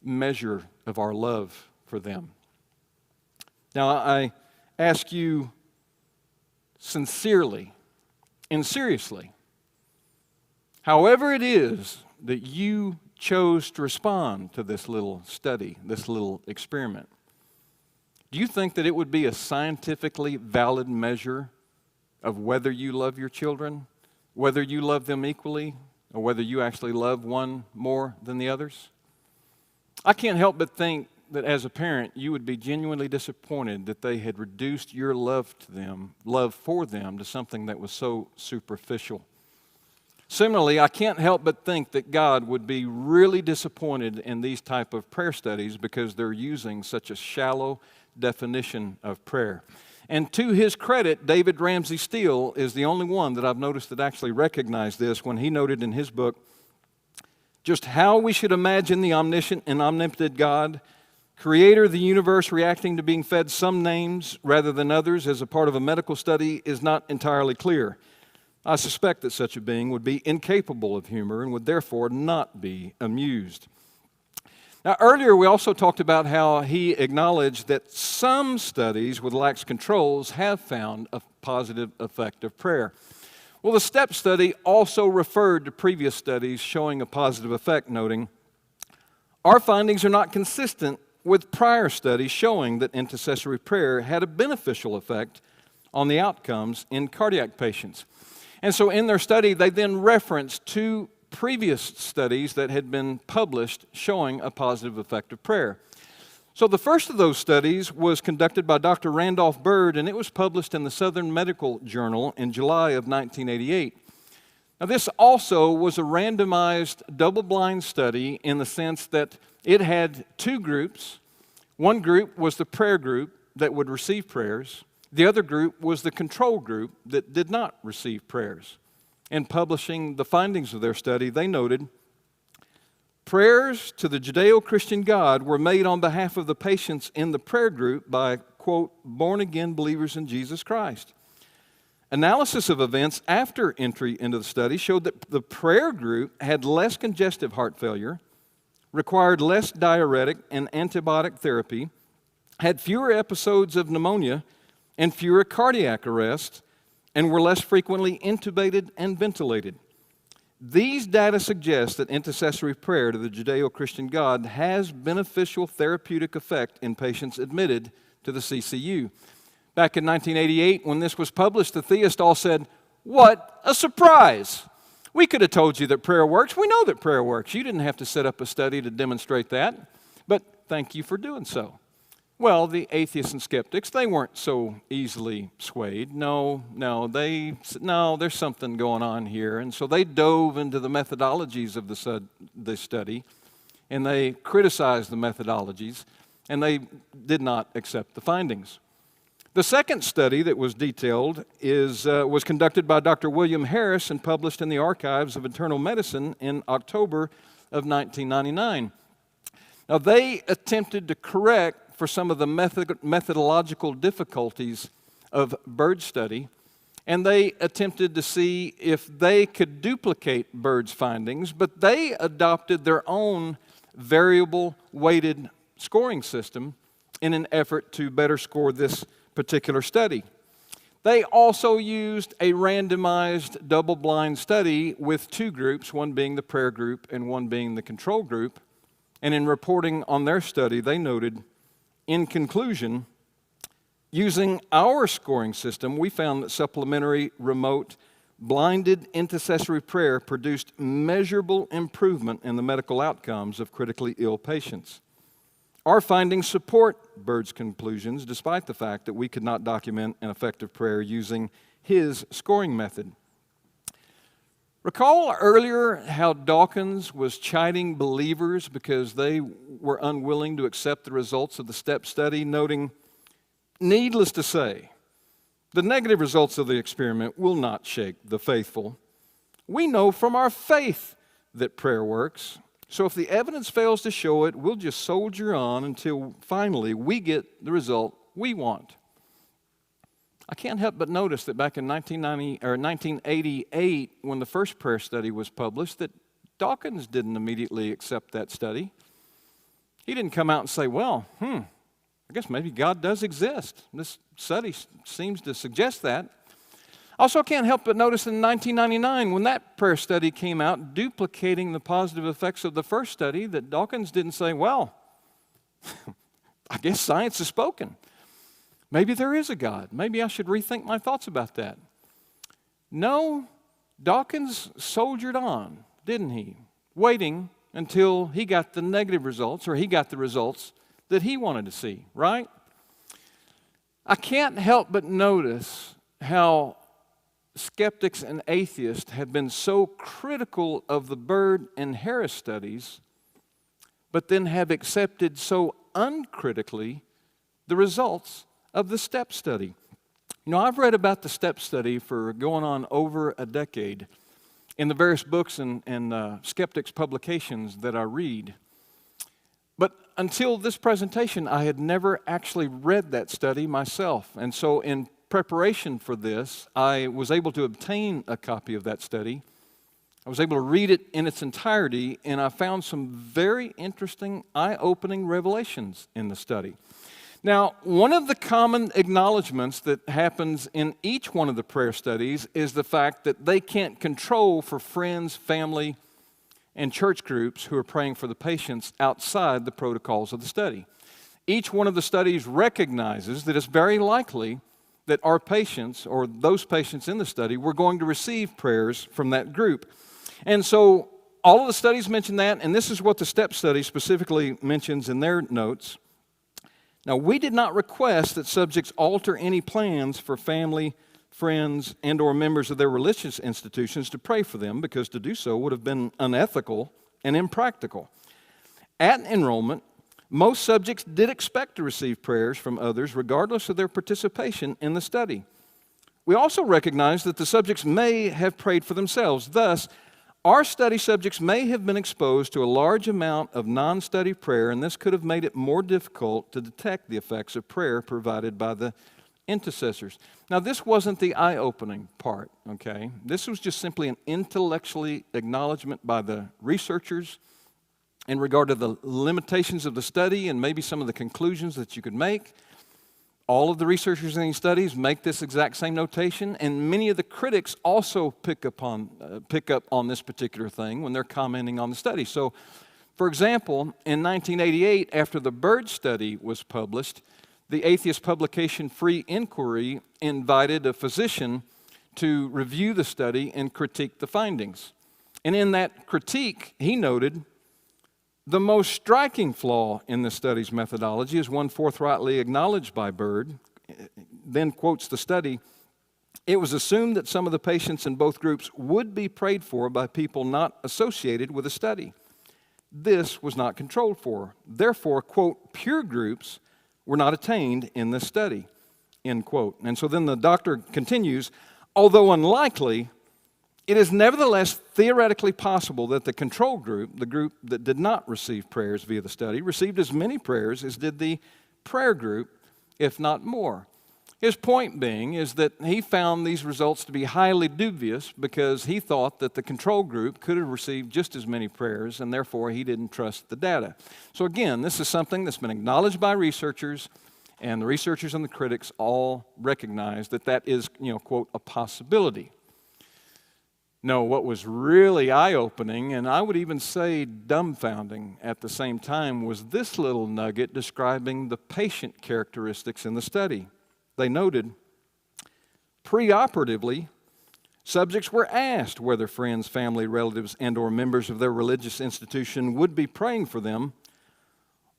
measure of our love for them. Now, I ask you sincerely and seriously, however it is that you chose to respond to this little study, this little experiment, do you think that it would be a scientifically valid measure of whether you love your children, whether you love them equally, or whether you actually love one more than the others? I can't help but think that as a parent, you would be genuinely disappointed that they had reduced your love for them, to something that was so superficial. Similarly, I can't help but think that God would be really disappointed in these type of prayer studies because they're using such a shallow definition of prayer. And to his credit, David Ramsey Steele is the only one that I've noticed that actually recognized this when he noted in his book just how we should imagine the omniscient and omnipotent God, creator of the universe, reacting to being fed some names rather than others as a part of a medical study is not entirely clear. I suspect that such a being would be incapable of humor and would therefore not be amused. Now, earlier we also talked about how he acknowledged that some studies with lax controls have found a positive effect of prayer. Well, the STEP study also referred to previous studies showing a positive effect, noting, "Our findings are not consistent with prior studies showing that intercessory prayer had a beneficial effect on the outcomes in cardiac patients." And so in their study, they then referenced two previous studies that had been published showing a positive effect of prayer. So the first of those studies was conducted by Dr. Randolph Bird, and it was published in the Southern Medical Journal in July of 1988. Now, this also was a randomized, double-blind study in the sense that it had two groups. One group was the prayer group that would receive prayers. The other group was the control group that did not receive prayers. In publishing the findings of their study, they noted, "Prayers to the Judeo-Christian God were made on behalf of the patients in the prayer group by, quote, born-again believers in Jesus Christ. Analysis of events after entry into the study showed that the prayer group had less congestive heart failure, required less diuretic and antibiotic therapy, had fewer episodes of pneumonia, and fewer cardiac arrests, and were less frequently intubated and ventilated. These data suggest that intercessory prayer to the Judeo-Christian God has beneficial therapeutic effect in patients admitted to the CCU." Back in 1988, when this was published, the theists all said, "What a surprise! We could have told you that prayer works. We know that prayer works. You didn't have to set up a study to demonstrate that, but thank you for doing so." Well, the atheists and skeptics, they weren't so easily swayed. No, there's something going on here. And so they dove into the methodologies of the study, and they criticized the methodologies, and they did not accept the findings. The second study that was detailed was conducted by Dr. William Harris and published in the Archives of Internal Medicine in October of 1999. Now, they attempted to correct for some of the methodological difficulties of Bird's study, and they attempted to see if they could duplicate Bird's findings, but they adopted their own variable weighted scoring system in an effort to better score this particular study. They also used a randomized double-blind study with two groups, one being the prayer group and one being the control group, and in reporting on their study, they noted, "In conclusion, using our scoring system, we found that supplementary remote blinded intercessory prayer produced measurable improvement in the medical outcomes of critically ill patients. Our findings support Bird's conclusions, despite the fact that we could not document an effective prayer using his scoring method." Recall earlier how Dawkins was chiding believers because they were unwilling to accept the results of the STEP study, noting, "Needless to say, the negative results of the experiment will not shake the faithful. We know from our faith that prayer works, so if the evidence fails to show it, we'll just soldier on until finally we get the result we want." I can't help but notice that back in 1988, when the first prayer study was published, that Dawkins didn't immediately accept that study. He didn't come out and say, "Well, I guess maybe God does exist. This study seems to suggest that." Also, can't help but notice in 1999, when that prayer study came out, duplicating the positive effects of the first study, that Dawkins didn't say, "Well, I guess science has spoken. Maybe there is a God. Maybe I should rethink my thoughts about that." No, Dawkins soldiered on, didn't he? Waiting until he got the negative results, or he got the results that he wanted to see, right? I can't help but notice how skeptics and atheists have been so critical of the Bird and Harris studies, but then have accepted so uncritically the results of the STEP study. You know, I've read about the STEP study for going on over a decade in the various books and skeptics publications that I read. But until this presentation, I had never actually read that study myself. And so in preparation for this, I was able to obtain a copy of that study. I was able to read it in its entirety, and I found some very interesting, eye-opening revelations in the study. Now, one of the common acknowledgments that happens in each one of the prayer studies is the fact that they can't control for friends, family, and church groups who are praying for the patients outside the protocols of the study. Each one of the studies recognizes that it's very likely that our patients, or those patients in the study, were going to receive prayers from that group. And so all of the studies mention that, and this is what the STEP study specifically mentions in their notes. Now, we did not request that subjects alter any plans for family, friends, and or members of their religious institutions to pray for them, because to do so would have been unethical and impractical. At enrollment, most subjects did expect to receive prayers from others regardless of their participation in the study. We also recognize that the subjects may have prayed for themselves. Thus, our study subjects may have been exposed to a large amount of non-study prayer, and this could have made it more difficult to detect the effects of prayer provided by the intercessors. Now, this wasn't the eye-opening part, okay? This was just simply an intellectually acknowledgement by the researchers in regard to the limitations of the study and maybe some of the conclusions that you could make. All of the researchers in these studies make this exact same notation, and many of the critics also pick up on this particular thing when they're commenting on the study. So, for example, in 1988, after the Bird study was published, the atheist publication Free Inquiry invited a physician to review the study and critique the findings. And in that critique, he noted, the most striking flaw in the study's methodology is one forthrightly acknowledged by Bird, then quotes the study. It was assumed that some of the patients in both groups would be prayed for by people not associated with the study. This was not controlled for. Therefore, quote, pure groups were not attained in this study, end quote. And so then the doctor continues, although unlikely, it is nevertheless theoretically possible that the control group, the group that did not receive prayers via the study, received as many prayers as did the prayer group, if not more. His point being is that he found these results to be highly dubious because he thought that the control group could have received just as many prayers, and therefore he didn't trust the data. So again, this is something that's been acknowledged by researchers, and the researchers and the critics all recognize that that is, quote, a possibility. No, what was really eye-opening, and I would even say dumbfounding at the same time, was this little nugget describing the patient characteristics in the study. They noted, preoperatively, subjects were asked whether friends, family, relatives, and or members of their religious institution would be praying for them.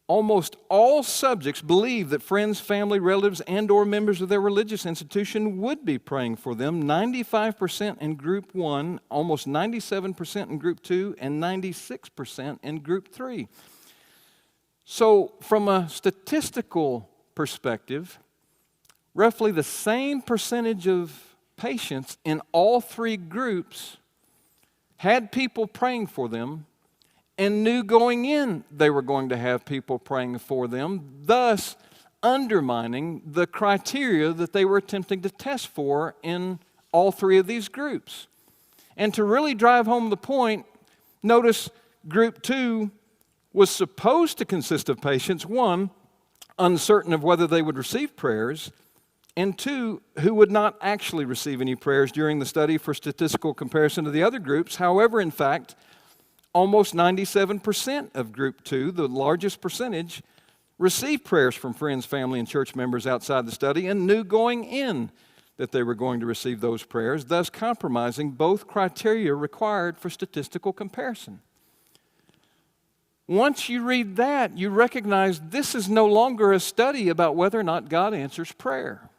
Almost all subjects believed that friends, family, relatives, and or members of their religious institution would be praying for them. 95% in Group 1, almost 97% in Group 2, and 96% in Group 3. So from a statistical perspective, roughly the same percentage of patients in all three groups had people praying for them and knew going in they were going to have people praying for them, thus undermining the criteria that they were attempting to test for in all three of these groups. And to really drive home the point, notice Group 2 was supposed to consist of patients, one, uncertain of whether they would receive prayers, and two, who would not actually receive any prayers during the study for statistical comparison to the other groups. However, in fact, almost 97% of Group 2, the largest percentage, received prayers from friends, family, and church members outside the study and knew going in that they were going to receive those prayers, thus compromising both criteria required for statistical comparison. Once you read that, you recognize this is no longer a study about whether or not God answers prayer.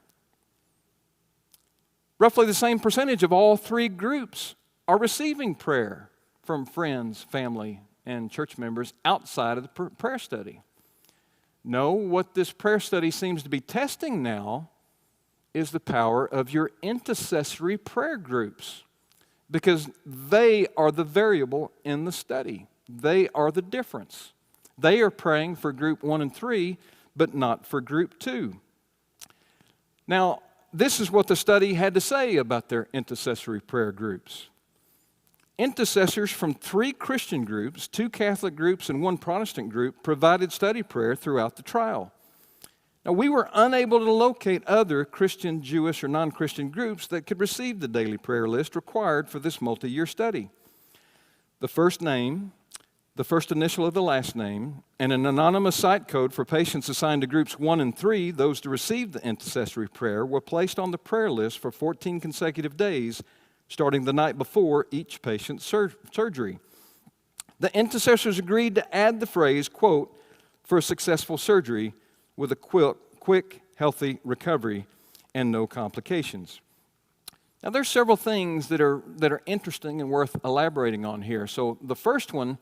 Roughly the same percentage of all three groups are receiving prayer from friends, family, and church members outside of the prayer study. No, what this prayer study seems to be testing now is the power of your intercessory prayer groups, because they are the variable in the study. They are the difference. They are praying for group 1 and 3, but not for group 2. Now, this is what the study had to say about their intercessory prayer groups. Intercessors from 3 Christian groups, 2 Catholic groups, and 1 Protestant group provided study prayer throughout the trial. Now, we were unable to locate other Christian, Jewish, or non-Christian groups that could receive the daily prayer list required for this multi-year study. The first name, the first initial of the last name, and an anonymous site code for patients assigned to groups 1 and 3, those to receive the intercessory prayer, were placed on the prayer list for 14 consecutive days, starting the night before each patient's surgery. The intercessors agreed to add the phrase, quote, for a successful surgery with a quick, healthy recovery and no complications. Now, there's several things that are interesting and worth elaborating on here. So the first one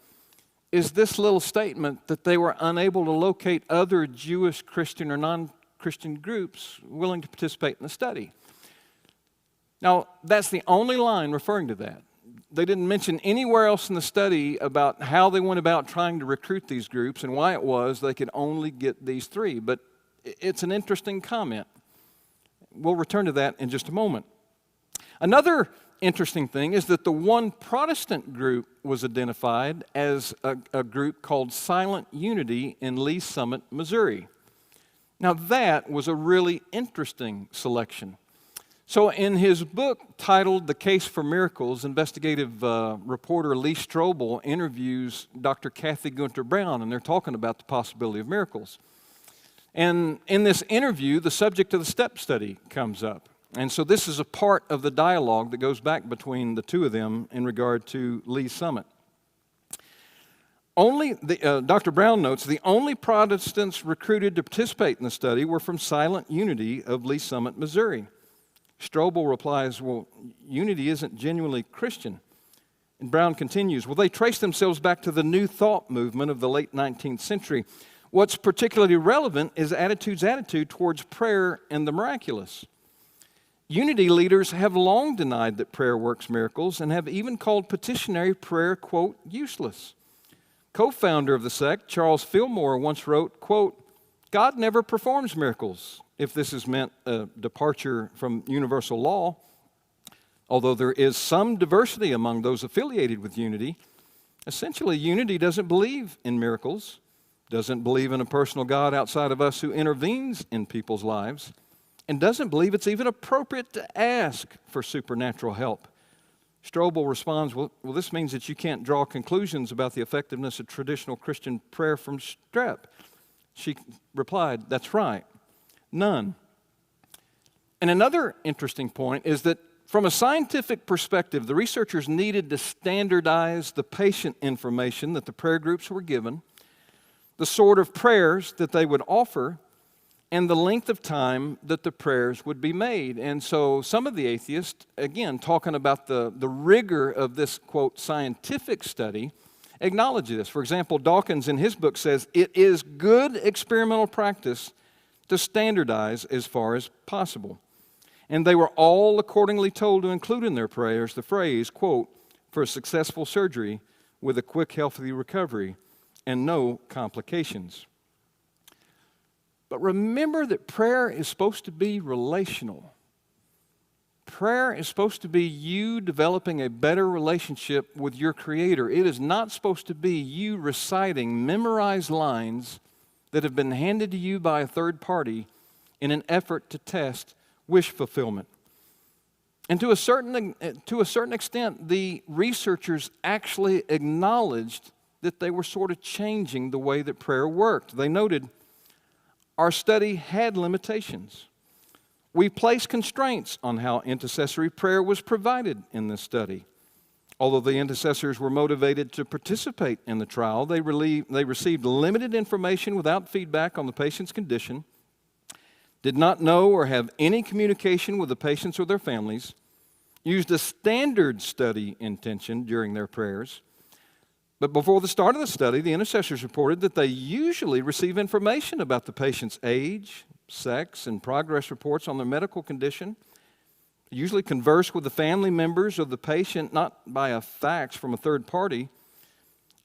is this little statement that they were unable to locate other Jewish, Christian, or non-Christian groups willing to participate in the study. Now, that's the only line referring to that. They didn't mention anywhere else in the study about how they went about trying to recruit these groups and why it was they could only get these 3. But it's an interesting comment. We'll return to that in just a moment. Another interesting thing is that the 1 Protestant group was identified as a group called Silent Unity in Lee Summit, Missouri. Now, that was a really interesting selection. So in his book titled The Case for Miracles, investigative reporter Lee Strobel interviews Dr. Kathy Gunter Brown, and they're talking about the possibility of miracles. And in this interview, the subject of the STEP study comes up. And so this is a part of the dialogue that goes back between the 2 of them in regard to Lee Summit. Dr. Brown notes, the only Protestants recruited to participate in the study were from Silent Unity of Lee Summit, Missouri. Strobel replies, well, Unity isn't genuinely Christian. And Brown continues, well, they trace themselves back to the New Thought movement of the late 19th century. What's particularly relevant is attitude towards prayer and the miraculous. Unity leaders have long denied that prayer works miracles and have even called petitionary prayer, quote, useless. Co-founder of the sect, Charles Fillmore, once wrote, quote, God never performs miracles, if this is meant a departure from universal law. Although there is some diversity among those affiliated with Unity, essentially Unity doesn't believe in miracles, doesn't believe in a personal God outside of us who intervenes in people's lives, and doesn't believe it's even appropriate to ask for supernatural help. Strobel responds, well, this means that you can't draw conclusions about the effectiveness of traditional Christian prayer from STEP. She replied, that's right, none. And another interesting point is that from a scientific perspective, the researchers needed to standardize the patient information that the prayer groups were given, the sort of prayers that they would offer, and the length of time that the prayers would be made. And so some of the atheists, again, talking about the rigor of this, quote, scientific study, acknowledge this. For example, Dawkins in his book says, it is good experimental practice to standardize as far as possible. And they were all accordingly told to include in their prayers the phrase, quote, for a successful surgery with a quick, healthy recovery and no complications. But remember that prayer is supposed to be relational. Prayer is supposed to be you developing a better relationship with your Creator. It is not supposed to be you reciting memorized lines that have been handed to you by a third party in an effort to test wish fulfillment. And to a certain extent, the researchers actually acknowledged that they were sort of changing the way that prayer worked. They noted, our study had limitations. We placed constraints on how intercessory prayer was provided in this study. Although the intercessors were motivated to participate in the trial, they received limited information without feedback on the patient's condition, did not know or have any communication with the patients or their families, used a standard study intention during their prayers. But before the start of the study, the intercessors reported that they usually receive information about the patient's age, sex, and progress reports on their medical condition. They usually converse with the family members of the patient, not by a fax from a third party.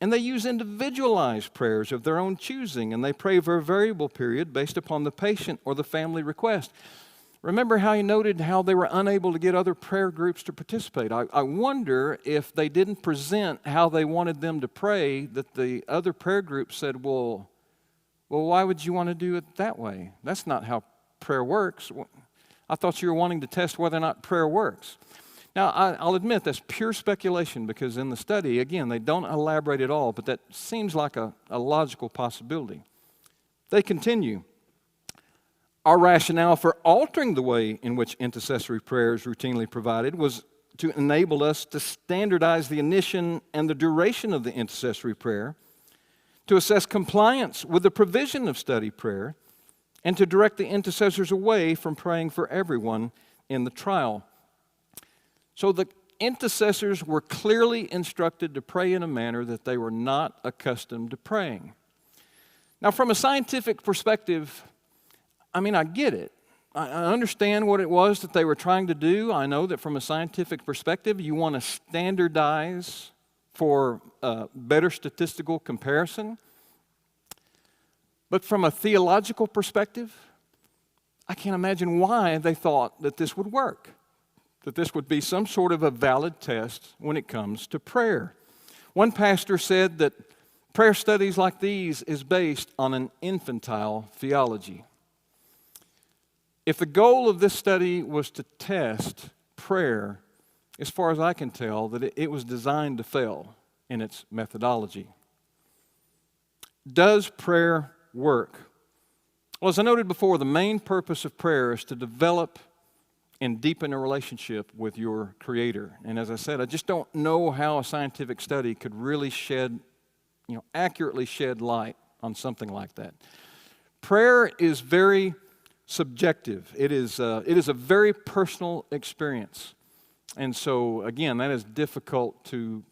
And they use individualized prayers of their own choosing, and they pray for a variable period based upon the patient or the family request. Remember how he noted how they were unable to get other prayer groups to participate. I wonder if they didn't present how they wanted them to pray, that the other prayer groups said, well, why would you want to do it that way? That's not how prayer works. I thought you were wanting to test whether or not prayer works. Now, I'll admit that's pure speculation, because in the study, again, they don't elaborate at all, but that seems like a logical possibility. They continue. Our rationale for altering the way in which intercessory prayer is routinely provided was to enable us to standardize the initiation and the duration of the intercessory prayer, to assess compliance with the provision of study prayer, and to direct the intercessors away from praying for everyone in the trial. So the intercessors were clearly instructed to pray in a manner that they were not accustomed to praying. Now, from a scientific perspective, I get it. I understand what it was that they were trying to do. I know that from a scientific perspective, you want to standardize for better statistical comparison. But from a theological perspective, I can't imagine why they thought that this would work, that this would be some sort of a valid test when it comes to prayer. One pastor said that prayer studies like these is based on an infantile theology. If the goal of this study was to test prayer, as far as I can tell, that it was designed to fail in its methodology. Does prayer work? Well, as I noted before, the main purpose of prayer is to develop and deepen a relationship with your Creator. And as I said, I just don't know how a scientific study could really accurately shed light on something like that. Prayer is very subjective. It is a very personal experience. And so, again, that is difficult to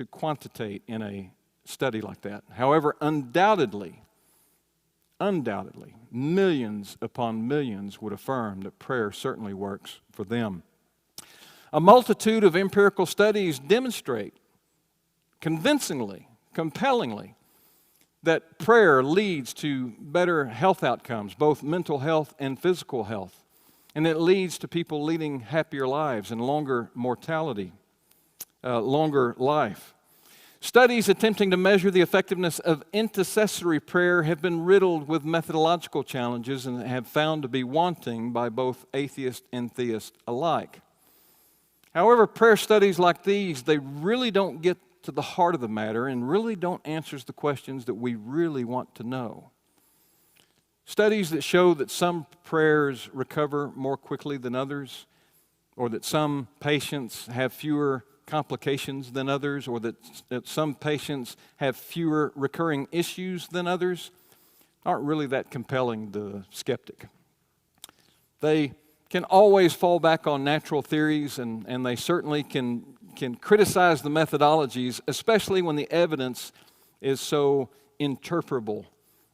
quantitate in a study like that. However, undoubtedly, millions upon millions would affirm that prayer certainly works for them. A multitude of empirical studies demonstrate convincingly, compellingly, that prayer leads to better health outcomes, both mental health and physical health. And it leads to people leading happier lives and longer mortality, longer life. Studies attempting to measure the effectiveness of intercessory prayer have been riddled with methodological challenges and have found to be wanting by both atheists and theists alike. However, prayer studies like these, they really don't get to the heart of the matter and really don't answer the questions that we really want to know. Studies that show that some prayers recover more quickly than others, or that some patients have fewer complications than others, or that some patients have fewer recurring issues than others, aren't really that compelling to the skeptic. They can always fall back on natural theories, and they certainly can criticize the methodologies, especially when the evidence is so interpretable,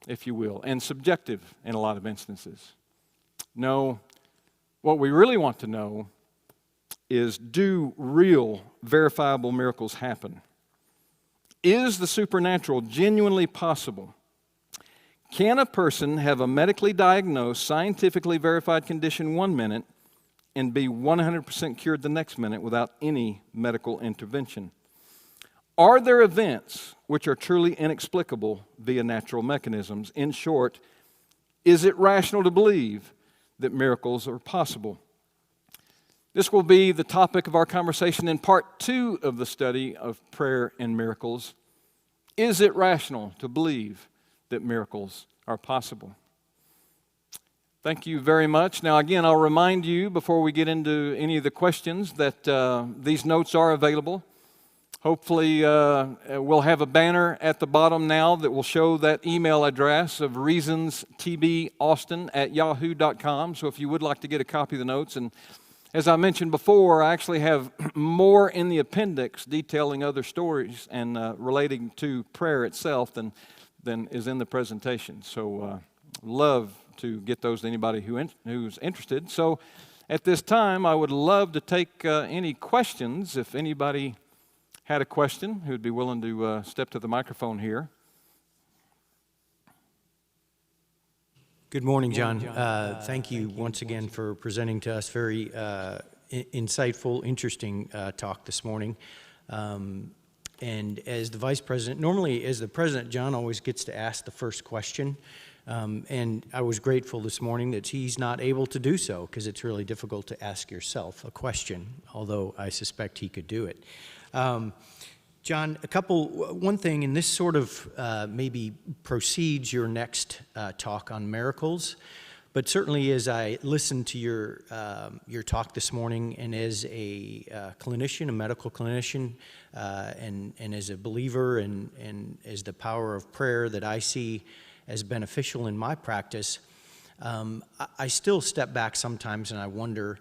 if you will, and subjective in a lot of instances. No, what we really want to know is, do real, verifiable miracles happen? Is the supernatural genuinely possible? Can a person have a medically diagnosed, scientifically verified condition 1 minute and be 100% cured the next minute without any medical intervention? Are there events which are truly inexplicable via natural mechanisms? In short, is it rational to believe that miracles are possible? This will be the topic of our conversation in part 2 of the study of prayer and miracles. Is it rational to believe that miracles are possible? Thank you very much. Now, again, I'll remind you before we get into any of the questions that these notes are available. Hopefully, we'll have a banner at the bottom now that will show that email address of reasonstbaustin@yahoo.com. So if you would like to get a copy of the notes, and as I mentioned before, I actually have more in the appendix detailing other stories and relating to prayer itself than is in the presentation. So love to get those to anybody who's interested. So at this time, I would love to take any questions. If anybody had a question who would be willing to step to the microphone here. Good morning, John. Thank you once again for presenting to us very insightful, interesting talk this morning. And as the Vice President, normally as the President, John always gets to ask the first question. And I was grateful this morning that he's not able to do so, because it's really difficult to ask yourself a question, although I suspect he could do it. John, one thing, and this sort of maybe precedes your next talk on miracles, but certainly as I listened to your talk this morning, and as a clinician, a medical clinician, and as a believer, and as the power of prayer that I see as beneficial in my practice, I still step back sometimes and I wonder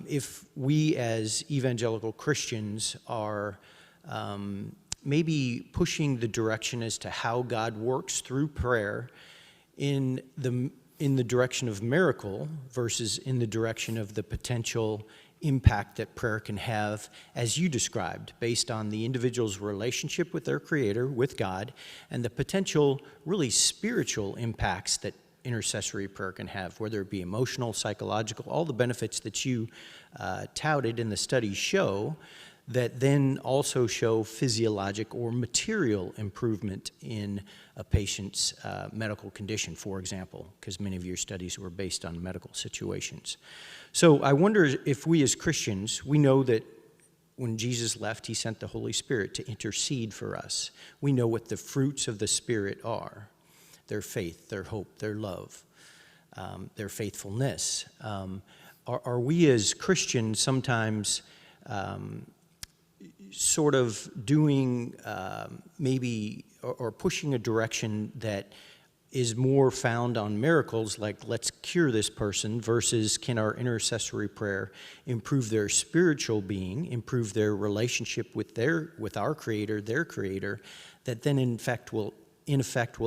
if we as evangelical Christians are maybe pushing the direction as to how God works through prayer in the direction of miracle versus in the direction of the potential impact that prayer can have, as you described, based on the individual's relationship with their Creator, with God, and the potential really spiritual impacts that intercessory prayer can have, whether it be emotional, psychological, all the benefits that you touted in the studies show, that then also show physiologic or material improvement in a patient's medical condition, for example, because many of your studies were based on medical situations. So I wonder if we as Christians, we know that when Jesus left, he sent the Holy Spirit to intercede for us. We know what the fruits of the Spirit are: their faith, their hope, their love, their faithfulness. Are we as Christians sometimes sort of doing maybe or pushing a direction that is more found on miracles, like let's cure this person, versus can our intercessory prayer improve their spiritual being, improve their relationship with our Creator, their Creator, that then in effect will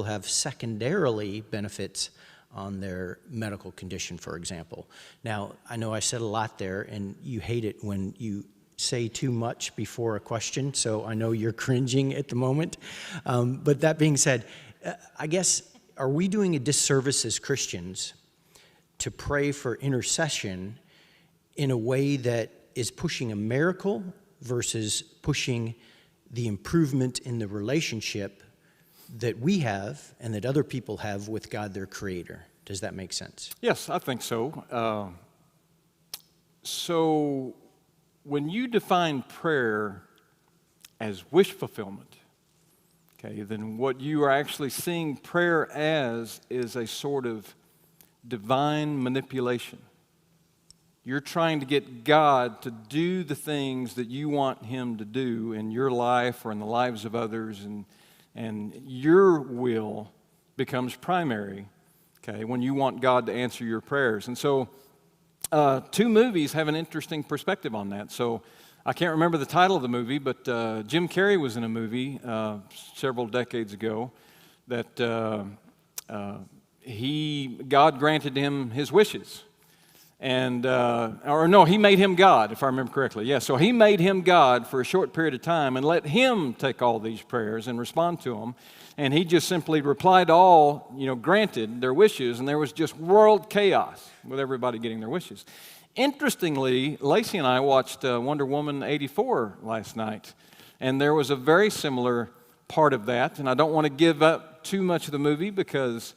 have secondarily benefits on their medical condition, for example. Now, I know I said a lot there, and you hate it when you say too much before a question, so I know you're cringing at the moment. But that being said, I guess, are we doing a disservice as Christians to pray for intercession in a way that is pushing a miracle versus pushing the improvement in the relationship that we have and that other people have with God, their Creator? Does that make sense? Yes, I think so. So when you define prayer as wish fulfillment, okay, then what you are actually seeing prayer as is a sort of divine manipulation. You're trying to get God to do the things that you want Him to do in your life or in the lives of others, and your will becomes primary, okay, when you want God to answer your prayers. And so two movies have an interesting perspective on that. So I can't remember the title of the movie, but Jim Carrey was in a movie several decades ago that God granted him his wishes. And, he made him God, if I remember correctly. Yeah, so he made him God for a short period of time and let him take all these prayers and respond to them. And he just simply replied to all, granted their wishes, and there was just world chaos with everybody getting their wishes. Interestingly, Lacey and I watched Wonder Woman 84 last night, and there was a very similar part of that. And I don't want to give up too much of the movie because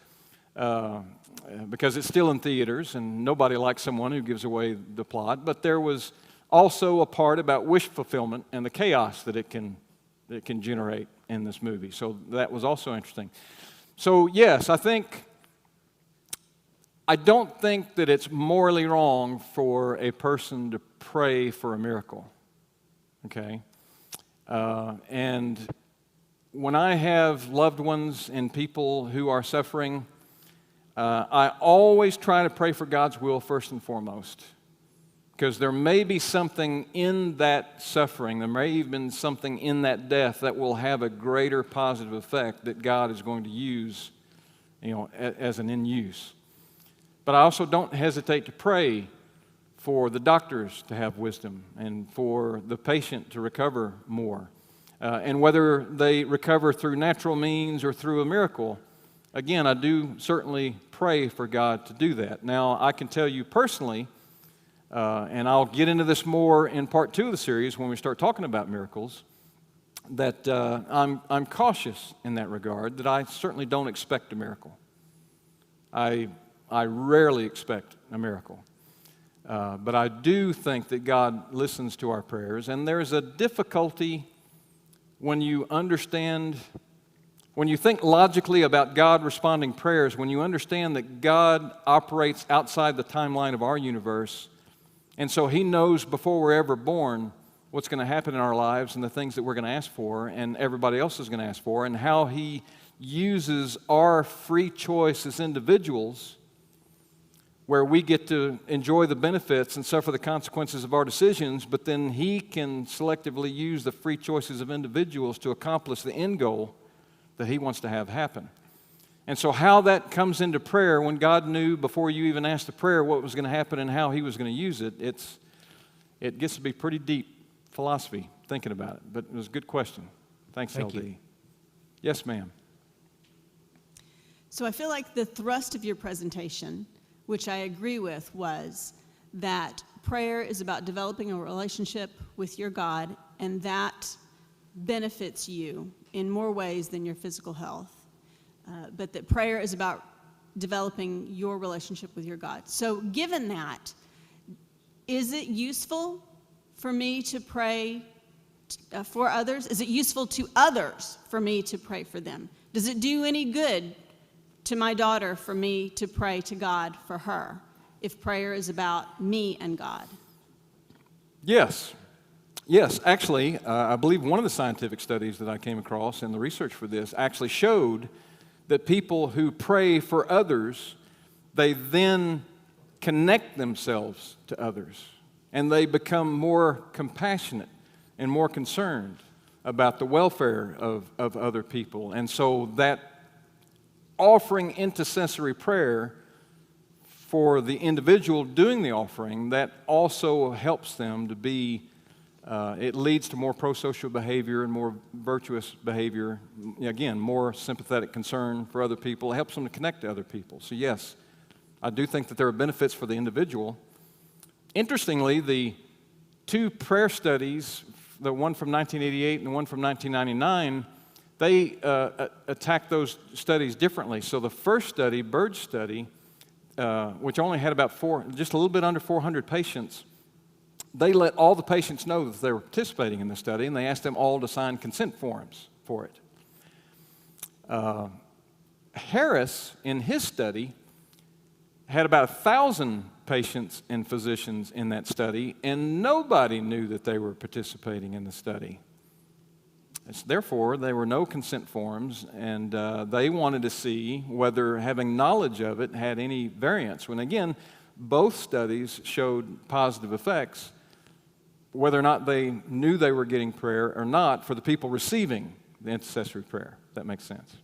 it's still in theaters, and nobody likes someone who gives away the plot. But there was also a part about wish fulfillment and the chaos that it can generate in this movie. So that was also interesting. So yes, I don't think that it's morally wrong for a person to pray for a miracle, okay? And when I have loved ones and people who are suffering, I always try to pray for God's will first and foremost. Because there may be something in that suffering, there may even be something in that death that will have a greater positive effect that God is going to use, as an in use. But I also don't hesitate to pray for the doctors to have wisdom and for the patient to recover more. And whether they recover through natural means or through a miracle, again, I do certainly pray for God to do that. Now, I can tell you personally, and I'll get into this more in part 2 of the series when we start talking about miracles, that I'm cautious in that regard, that I certainly don't expect a miracle. I rarely expect a miracle. But I do think that God listens to our prayers, and there's a difficulty when you understand, when you think logically about God responding prayers, when you understand that God operates outside the timeline of our universe, and so He knows before we're ever born what's going to happen in our lives and the things that we're going to ask for and everybody else is going to ask for, and how He uses our free choice as individuals where we get to enjoy the benefits and suffer the consequences of our decisions, but then He can selectively use the free choices of individuals to accomplish the end goal that He wants to have happen. And so how that comes into prayer, when God knew before you even asked the prayer what was going to happen and how He was going to use it, it gets to be pretty deep philosophy thinking about it. But it was a good question. Thanks, Thank LD. you. Yes, ma'am. So I feel like the thrust of your presentation, which I agree with, was that prayer is about developing a relationship with your God, and that benefits you in more ways than your physical health. But that prayer is about developing your relationship with your God. So given that, is it useful for me to pray for others? Is it useful to others for me to pray for them? Does it do any good to my daughter for me to pray to God for her if prayer is about me and God? Yes. Yes, actually, I believe one of the scientific studies that I came across and the research for this actually showed that people who pray for others, they then connect themselves to others, and they become more compassionate and more concerned about the welfare of other people. And so that offering intercessory prayer for the individual doing the offering, that also helps them to be it leads to more pro-social behavior and more virtuous behavior. Again, more sympathetic concern for other people. It helps them to connect to other people. So yes, I do think that there are benefits for the individual. Interestingly, the 2 prayer studies, the one from 1988 and the one from 1999, they attacked those studies differently. So the first study, Bird's study, which only had about just a little bit under 400 patients, they let all the patients know that they were participating in the study, and they asked them all to sign consent forms for it. Harris, in his study, had about 1,000 patients and physicians in that study, and nobody knew that they were participating in the study. Therefore, there were no consent forms, and they wanted to see whether having knowledge of it had any variance. When again, both studies showed positive effects, whether or not they knew they were getting prayer or not, for the people receiving the intercessory prayer. That makes sense.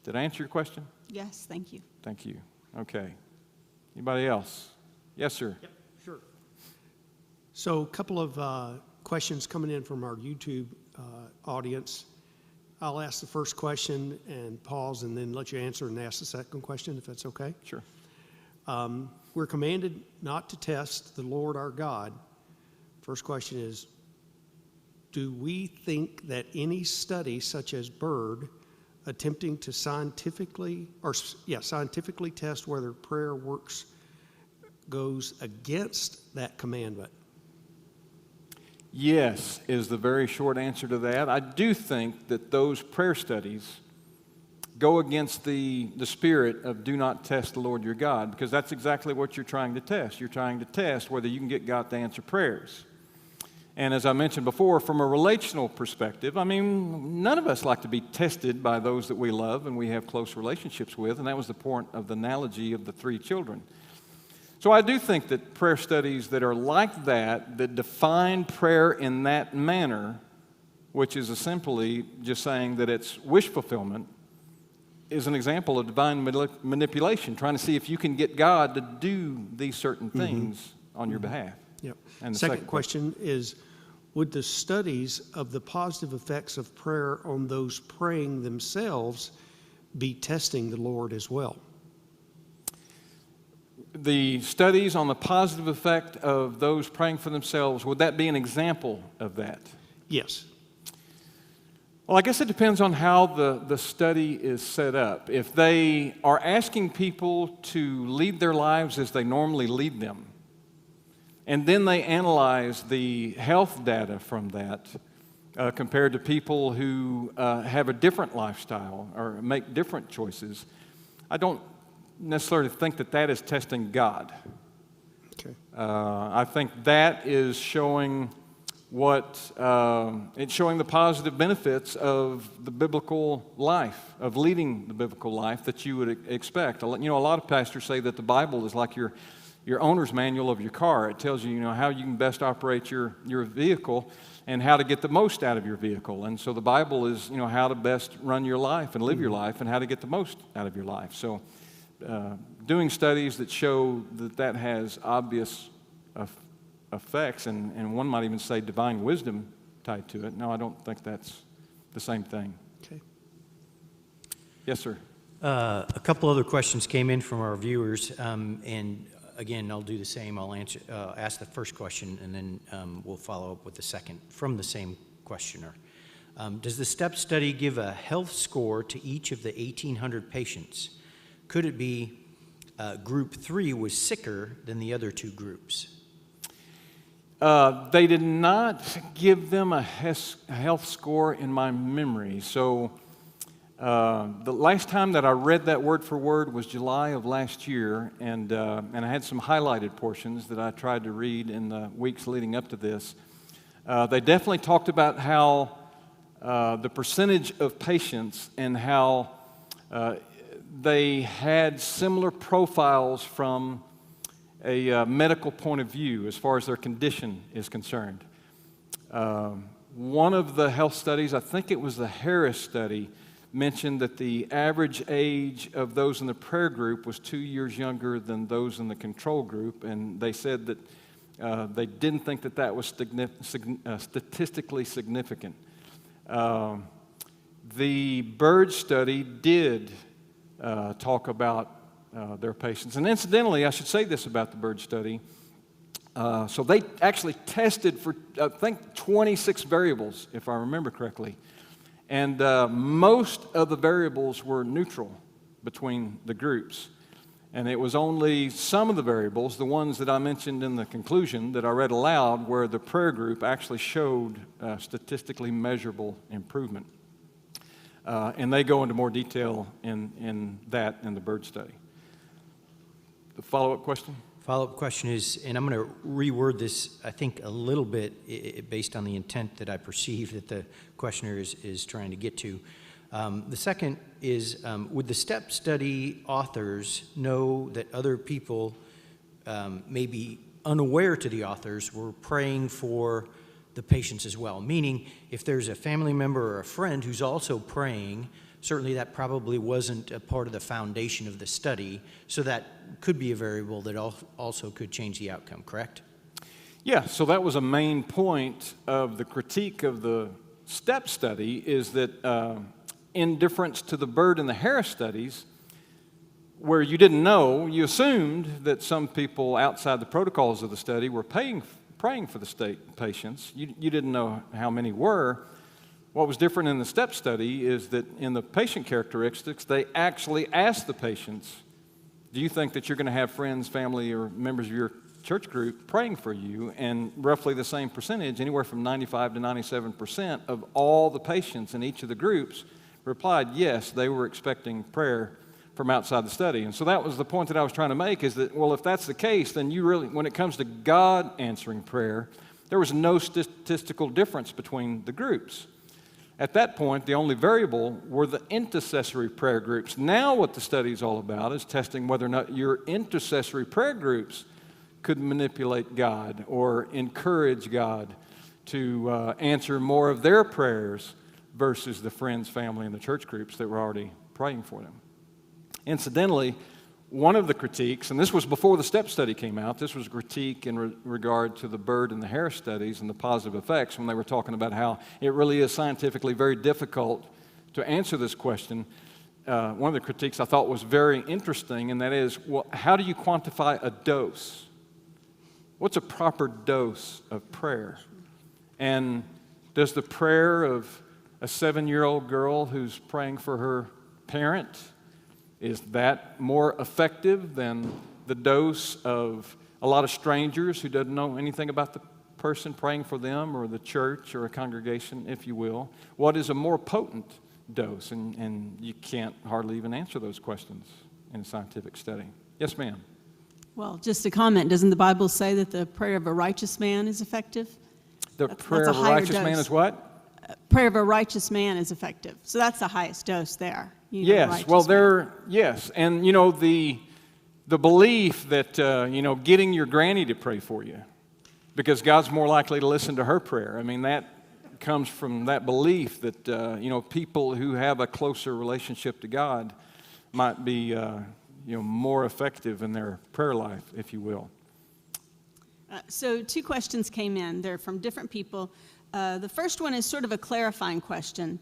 Did I answer your question? Yes, thank you. Thank you. Okay. Anybody else? Yes, sir. Yep, sure. So a couple of questions coming in from our YouTube audience. I'll ask the first question and pause and then let you answer and ask the second question, if that's okay. Sure. We're commanded not to test the Lord our God. First question is, do we think that any study such as Bird attempting to scientifically test whether prayer works goes against that commandment? Yes, is the very short answer to that. I do think that those prayer studies go against the spirit of do not test the Lord your God, because that's exactly what you're trying to test. You're trying to test whether you can get God to answer prayers. And as I mentioned before, from a relational perspective, I mean, none of us like to be tested by those that we love and we have close relationships with, and that was the point of the analogy of the 3 children. So I do think that prayer studies that are like that define prayer in that manner, which is simply just saying that it's wish fulfillment, is an example of divine manipulation, trying to see if you can get God to do these certain things on your behalf. Yep. And the Second question is, would the studies of the positive effects of prayer on those praying themselves be testing the Lord as well? The studies on the positive effect of those praying for themselves, would that be an example of that? Yes. Well, I guess it depends on how the study is set up. If they are asking people to lead their lives as they normally lead them, and then they analyze the health data from that compared to people who have a different lifestyle or make different choices, I don't necessarily think that that is testing God. Okay. I think that is showing it's showing the positive benefits of the biblical life, of leading the biblical life that you would expect. You know, a lot of pastors say that the Bible is like your owner's manual of your car. It tells you, how you can best operate your vehicle and how to get the most out of your vehicle. And so the Bible is, how to best run your life and live your life and how to get the most out of your life. So doing studies that show that has obvious effects, and one might even say divine wisdom tied to it. No, I don't think that's the same thing. Okay. Yes, sir. A couple other questions came in from our viewers, and again, I'll do the same. I'll ask the first question, and then we'll follow up with the second from the same questioner. Does the STEP study give a health score to each of the 1,800 patients? Could it be group 3 was sicker than the other 2 groups? They did not give them a health score in my memory. So the last time that I read that word for word was July of last year, and I had some highlighted portions that I tried to read in the weeks leading up to this. They definitely talked about how the percentage of patients and how they had similar profiles from a medical point of view as far as their condition is concerned. One of the health studies, I think it was the Harris study, mentioned that the average age of those in the prayer group was 2 years younger than those in the control group, and they said that they didn't think that that was statistically significant. The Bird study did talk about their patients. And incidentally, I should say this about the Bird study. So they actually tested for, I think, 26 variables, if I remember correctly. And most of the variables were neutral between the groups. And it was only some of the variables, the ones that I mentioned in the conclusion that I read aloud, where the prayer group actually showed statistically measurable improvement. And they go into more detail in the Bird study. The follow-up question? Follow-up question is, and I'm going to reword this, I think, a little bit based on the intent that I perceive that the questioner is trying to get to. The second is, would the STEP study authors know that other people, may be unaware to the authors, were praying for the patients as well? Meaning, if there's a family member or a friend who's also praying, certainly that probably wasn't a part of the foundation of the study, so that could be a variable that also could change the outcome, correct? Yeah, so that was a main point of the critique of the STEP study, is that in difference to the Bird and the Harris studies, where you didn't know, you assumed that some people outside the protocols of the study were praying for the patients. You didn't know how many were. What was different in the STEP study is that in the patient characteristics, they actually asked the patients, do you think that you're going to have friends, family, or members of your church group praying for you? And roughly the same percentage, anywhere from 95 to 97% of all the patients in each of the groups replied yes, they were expecting prayer from outside the study. And so that was the point that I was trying to make, is that, well, if that's the case, then you really, when it comes to God answering prayer, There was no statistical difference between the groups. At that point, the only variable were the intercessory prayer groups. Now what the study is all about is testing whether or not your intercessory prayer groups could manipulate God or encourage God to answer more of their prayers versus the friends, family, and the church groups that were already praying for them. Incidentally, one of the critiques, and this was before the STEP study came out, this was a critique in regard to the Bird and the Hare studies and the positive effects when they were talking about how it really is scientifically very difficult to answer this question. One of the critiques I thought was very interesting, and that is, well, how do you quantify a dose? What's a proper dose of prayer? And does the prayer of a 7-year-old girl who's praying for her parent, is that more effective than the dose of a lot of strangers who doesn't know anything about the person praying for them, or the church or a congregation, if you will? What is a more potent dose? And you can't hardly even answer those questions in a scientific study. Yes, ma'am. Well, just a comment. Doesn't the Bible say that the prayer of a righteous man is effective? The prayer that's of a righteous man is what? Prayer of a righteous man is effective. So that's the highest dose there. Yes, well, yes. And, the belief that, getting your granny to pray for you because God's more likely to listen to her prayer. I mean, that comes from that belief that, people who have a closer relationship to God might be, more effective in their prayer life, if you will. So 2 questions came in. They're from different people. The first one is sort of a clarifying question,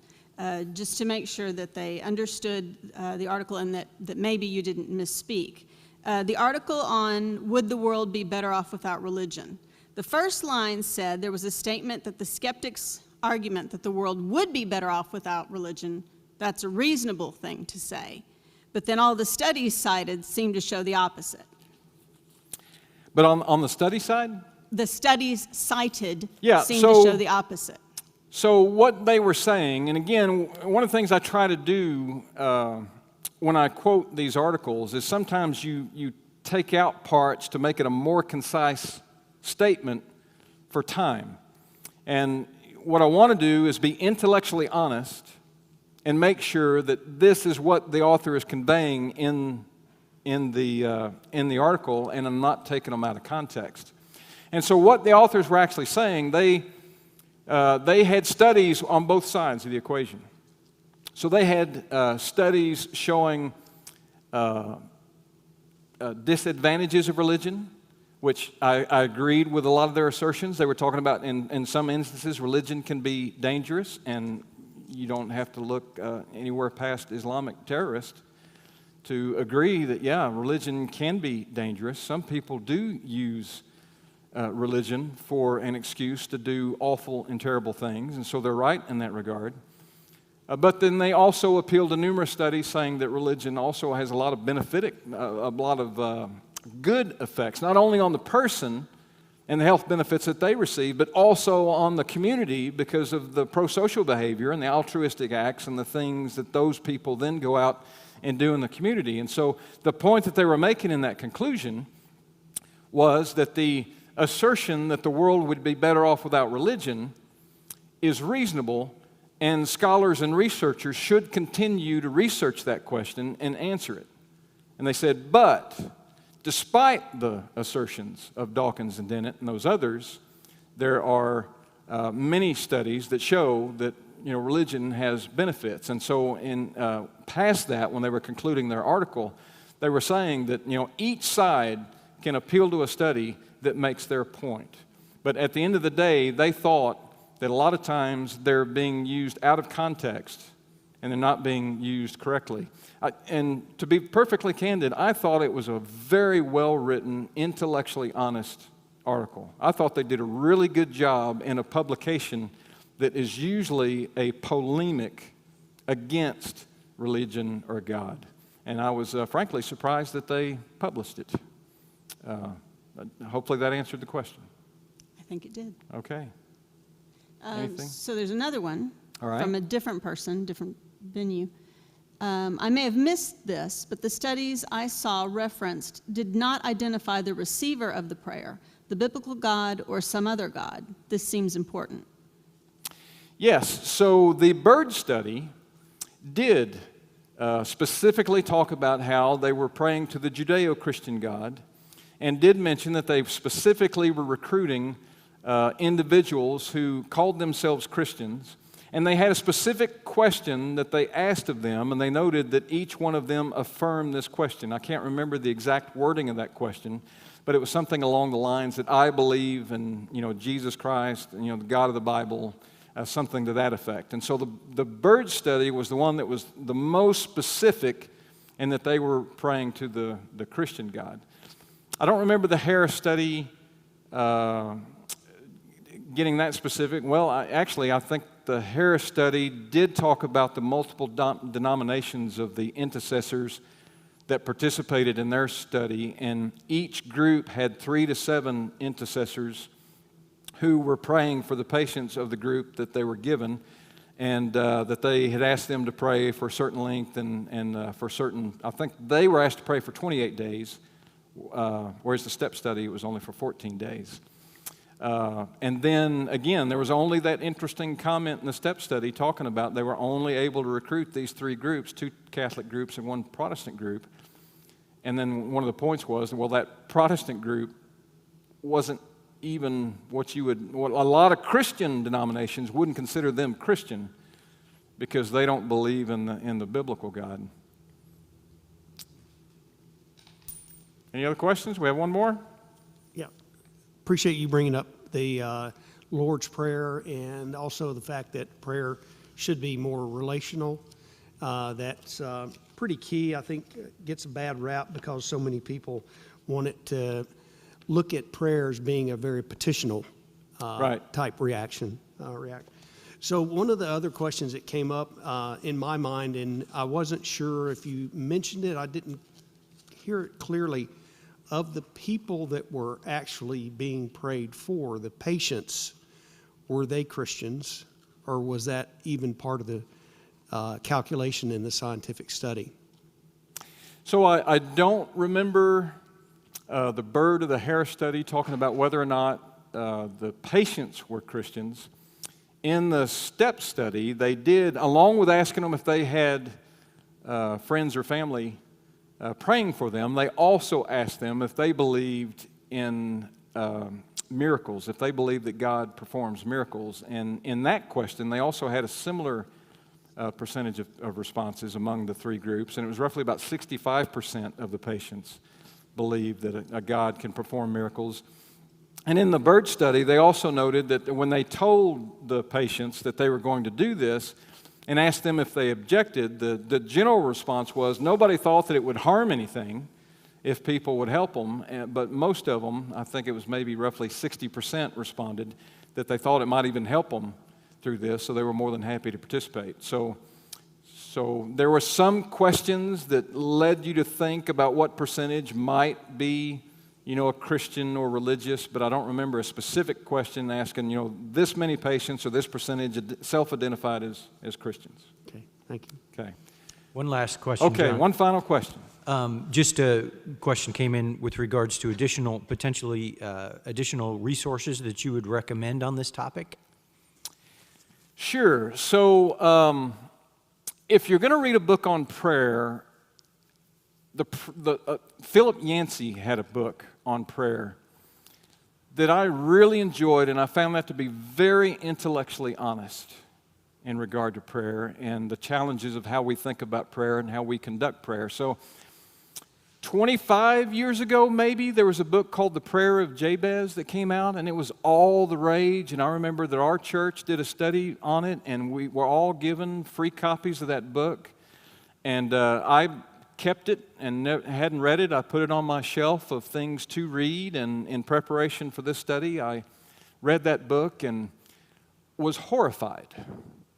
just to make sure that they understood the article and that maybe you didn't misspeak. The article on would the world be better off without religion? The first line said there was a statement that the skeptics' argument that the world would be better off without religion, that's a reasonable thing to say. But then all the studies cited seem to show the opposite. But on the study side? The studies cited seem to show the opposite. So what they were saying, and again, one of the things I try to do when I quote these articles is sometimes you take out parts to make it a more concise statement for time. And what I want to do is be intellectually honest and make sure that this is what the author is conveying in the article, and I'm not taking them out of context. And so what the authors were actually saying, they had studies on both sides of the equation. So they had studies showing disadvantages of religion, which I agreed with a lot of their assertions. They were talking about in some instances religion can be dangerous, and you don't have to look anywhere past Islamic terrorists to agree that, religion can be dangerous. Some people do use religion for an excuse to do awful and terrible things, and so they're right in that regard. But then they also appeal to numerous studies saying that religion also has a lot of good effects, not only on the person and the health benefits that they receive, but also on the community because of the pro-social behavior and the altruistic acts and the things that those people then go out and do in the community. And so the point that they were making in that conclusion was that the assertion that the world would be better off without religion is reasonable, and scholars and researchers should continue to research that question and answer it. And they said, but despite the assertions of Dawkins and Dennett and those others, there are many studies that show that religion has benefits. And so in past that, when they were concluding their article, they were saying that each side can appeal to a study that makes their point. But at the end of the day, they thought that a lot of times they're being used out of context and they're not being used correctly. And to be perfectly candid, I thought it was a very well-written, intellectually honest article. I thought they did a really good job in a publication that is usually a polemic against religion or God. And I was frankly surprised that they published it. Hopefully that answered the question. I think it did. Okay. Anything? So there's another one All right. from a different person, different venue. I may have missed this, but the studies I saw referenced did not identify the receiver of the prayer. the biblical God or some other God? This seems important. Yes, so the Bird study did specifically talk about how they were praying to the Judeo-Christian God, and did mention that they specifically were recruiting individuals who called themselves Christians, and they had a specific question that they asked of them, and they noted that each one of them affirmed this question. I can't remember the exact wording of that question, but it was something along the lines that I believe in, Jesus Christ, the God of the Bible, something to that effect. And so the Bird study was the one that was the most specific in that they were praying to the Christian God. I don't remember the Harris study getting that specific. Well, I think the Harris study did talk about the multiple denominations of the intercessors that participated in their study, and each group had 3 to 7 intercessors who were praying for the patients of the group that they were given, and that they had asked them to pray for a certain length and for certain, I think they were asked to pray for 28 days, whereas the step study was only for 14 days. And then, again, there was only that interesting comment in the step study talking about they were only able to recruit these 3 groups, 2 Catholic groups and 1 Protestant group. And then one of the points was, well, that Protestant group wasn't even what a lot of Christian denominations wouldn't consider them Christian because they don't believe in the biblical God. Any other questions? We have one more. Yeah. Appreciate you bringing up the Lord's Prayer and also the fact that prayer should be more relational. That's pretty key. I think gets a bad rap because so many people want it to look at prayer as being a very petitional type reaction. So one of the other questions that came up in my mind, and I wasn't sure if you mentioned it, I didn't hear it clearly, of the people that were actually being prayed for, the patients, were they Christians, or was that even part of the calculation in the scientific study? So I don't remember the Bird or the Harris study talking about whether or not the patients were Christians. In the STEP study, they did, along with asking them if they had friends or family praying for them, they also asked them if they believed in miracles, if they believed that God performs miracles. And in that question, they also had a similar percentage of responses among the 3 groups, and it was roughly about 65% of the patients believed that a God can perform miracles. And in the Bird study, they also noted that when they told the patients that they were going to do this and asked them if they objected, the general response was nobody thought that it would harm anything if people would help them, but most of them, I think it was maybe roughly 60%, responded that they thought it might even help them through this, so they were more than happy to participate. So there were some questions that led you to think about what percentage might be, a Christian or religious, but I don't remember a specific question asking, this many patients or this percentage self-identified as Christians. Okay, thank you. Okay. One last question, Okay, John. one final question. Just a question came in with regards to potentially additional resources that you would recommend on this topic. Sure. So if you're going to read a book on prayer, Philip Yancey had a book on prayer that I really enjoyed, and I found that to be very intellectually honest in regard to prayer and the challenges of how we think about prayer and how we conduct prayer. So 25 years ago, maybe, there was a book called The Prayer of Jabez that came out, and it was all the rage. And I remember that our church did a study on it, and we were all given free copies of that book. And I kept it and hadn't read it. I put it on my shelf of things to read, and in preparation for this study, I read that book and was horrified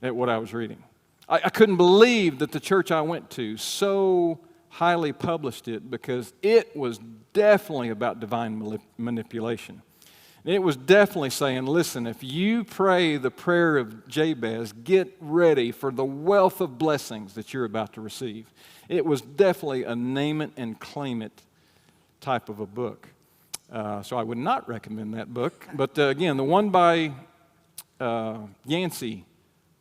at what I was reading. I couldn't believe that the church I went to so highly published it, because it was definitely about divine manipulation. It was definitely saying, listen, if you pray the prayer of Jabez, get ready for the wealth of blessings that you're about to receive. It was definitely a name it and claim it type of a book. So I would not recommend that book. But again, the one by Yancey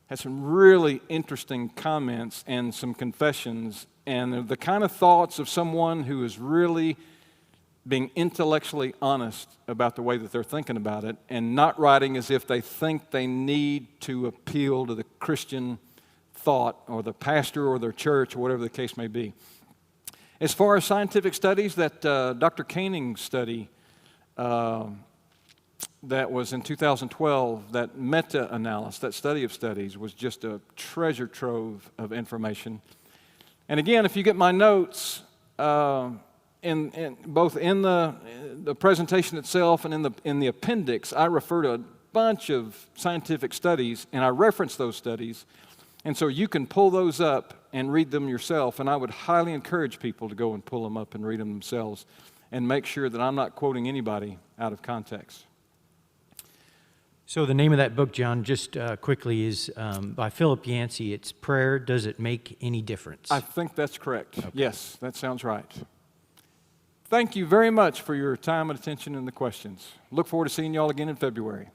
has some really interesting comments and some confessions, and they're the kind of thoughts of someone who is really being intellectually honest about the way that they're thinking about it, and not writing as if they think they need to appeal to the Christian thought or the pastor or their church or whatever the case may be. As far as scientific studies, that Dr. Koenig's study that was in 2012, that meta-analysis, that study of studies, was just a treasure trove of information. And again, if you get my notes, in both in the presentation itself and in the appendix, I refer to a bunch of scientific studies, and I reference those studies. And so you can pull those up and read them yourself, and I would highly encourage people to go and pull them up and read them themselves and make sure that I'm not quoting anybody out of context. So the name of that book, John, just quickly, is by Philip Yancey. It's Prayer, Does It Make Any Difference? I think that's correct. Okay. Yes, that sounds right. Thank you very much for your time and attention and the questions. Look forward to seeing you all again in February.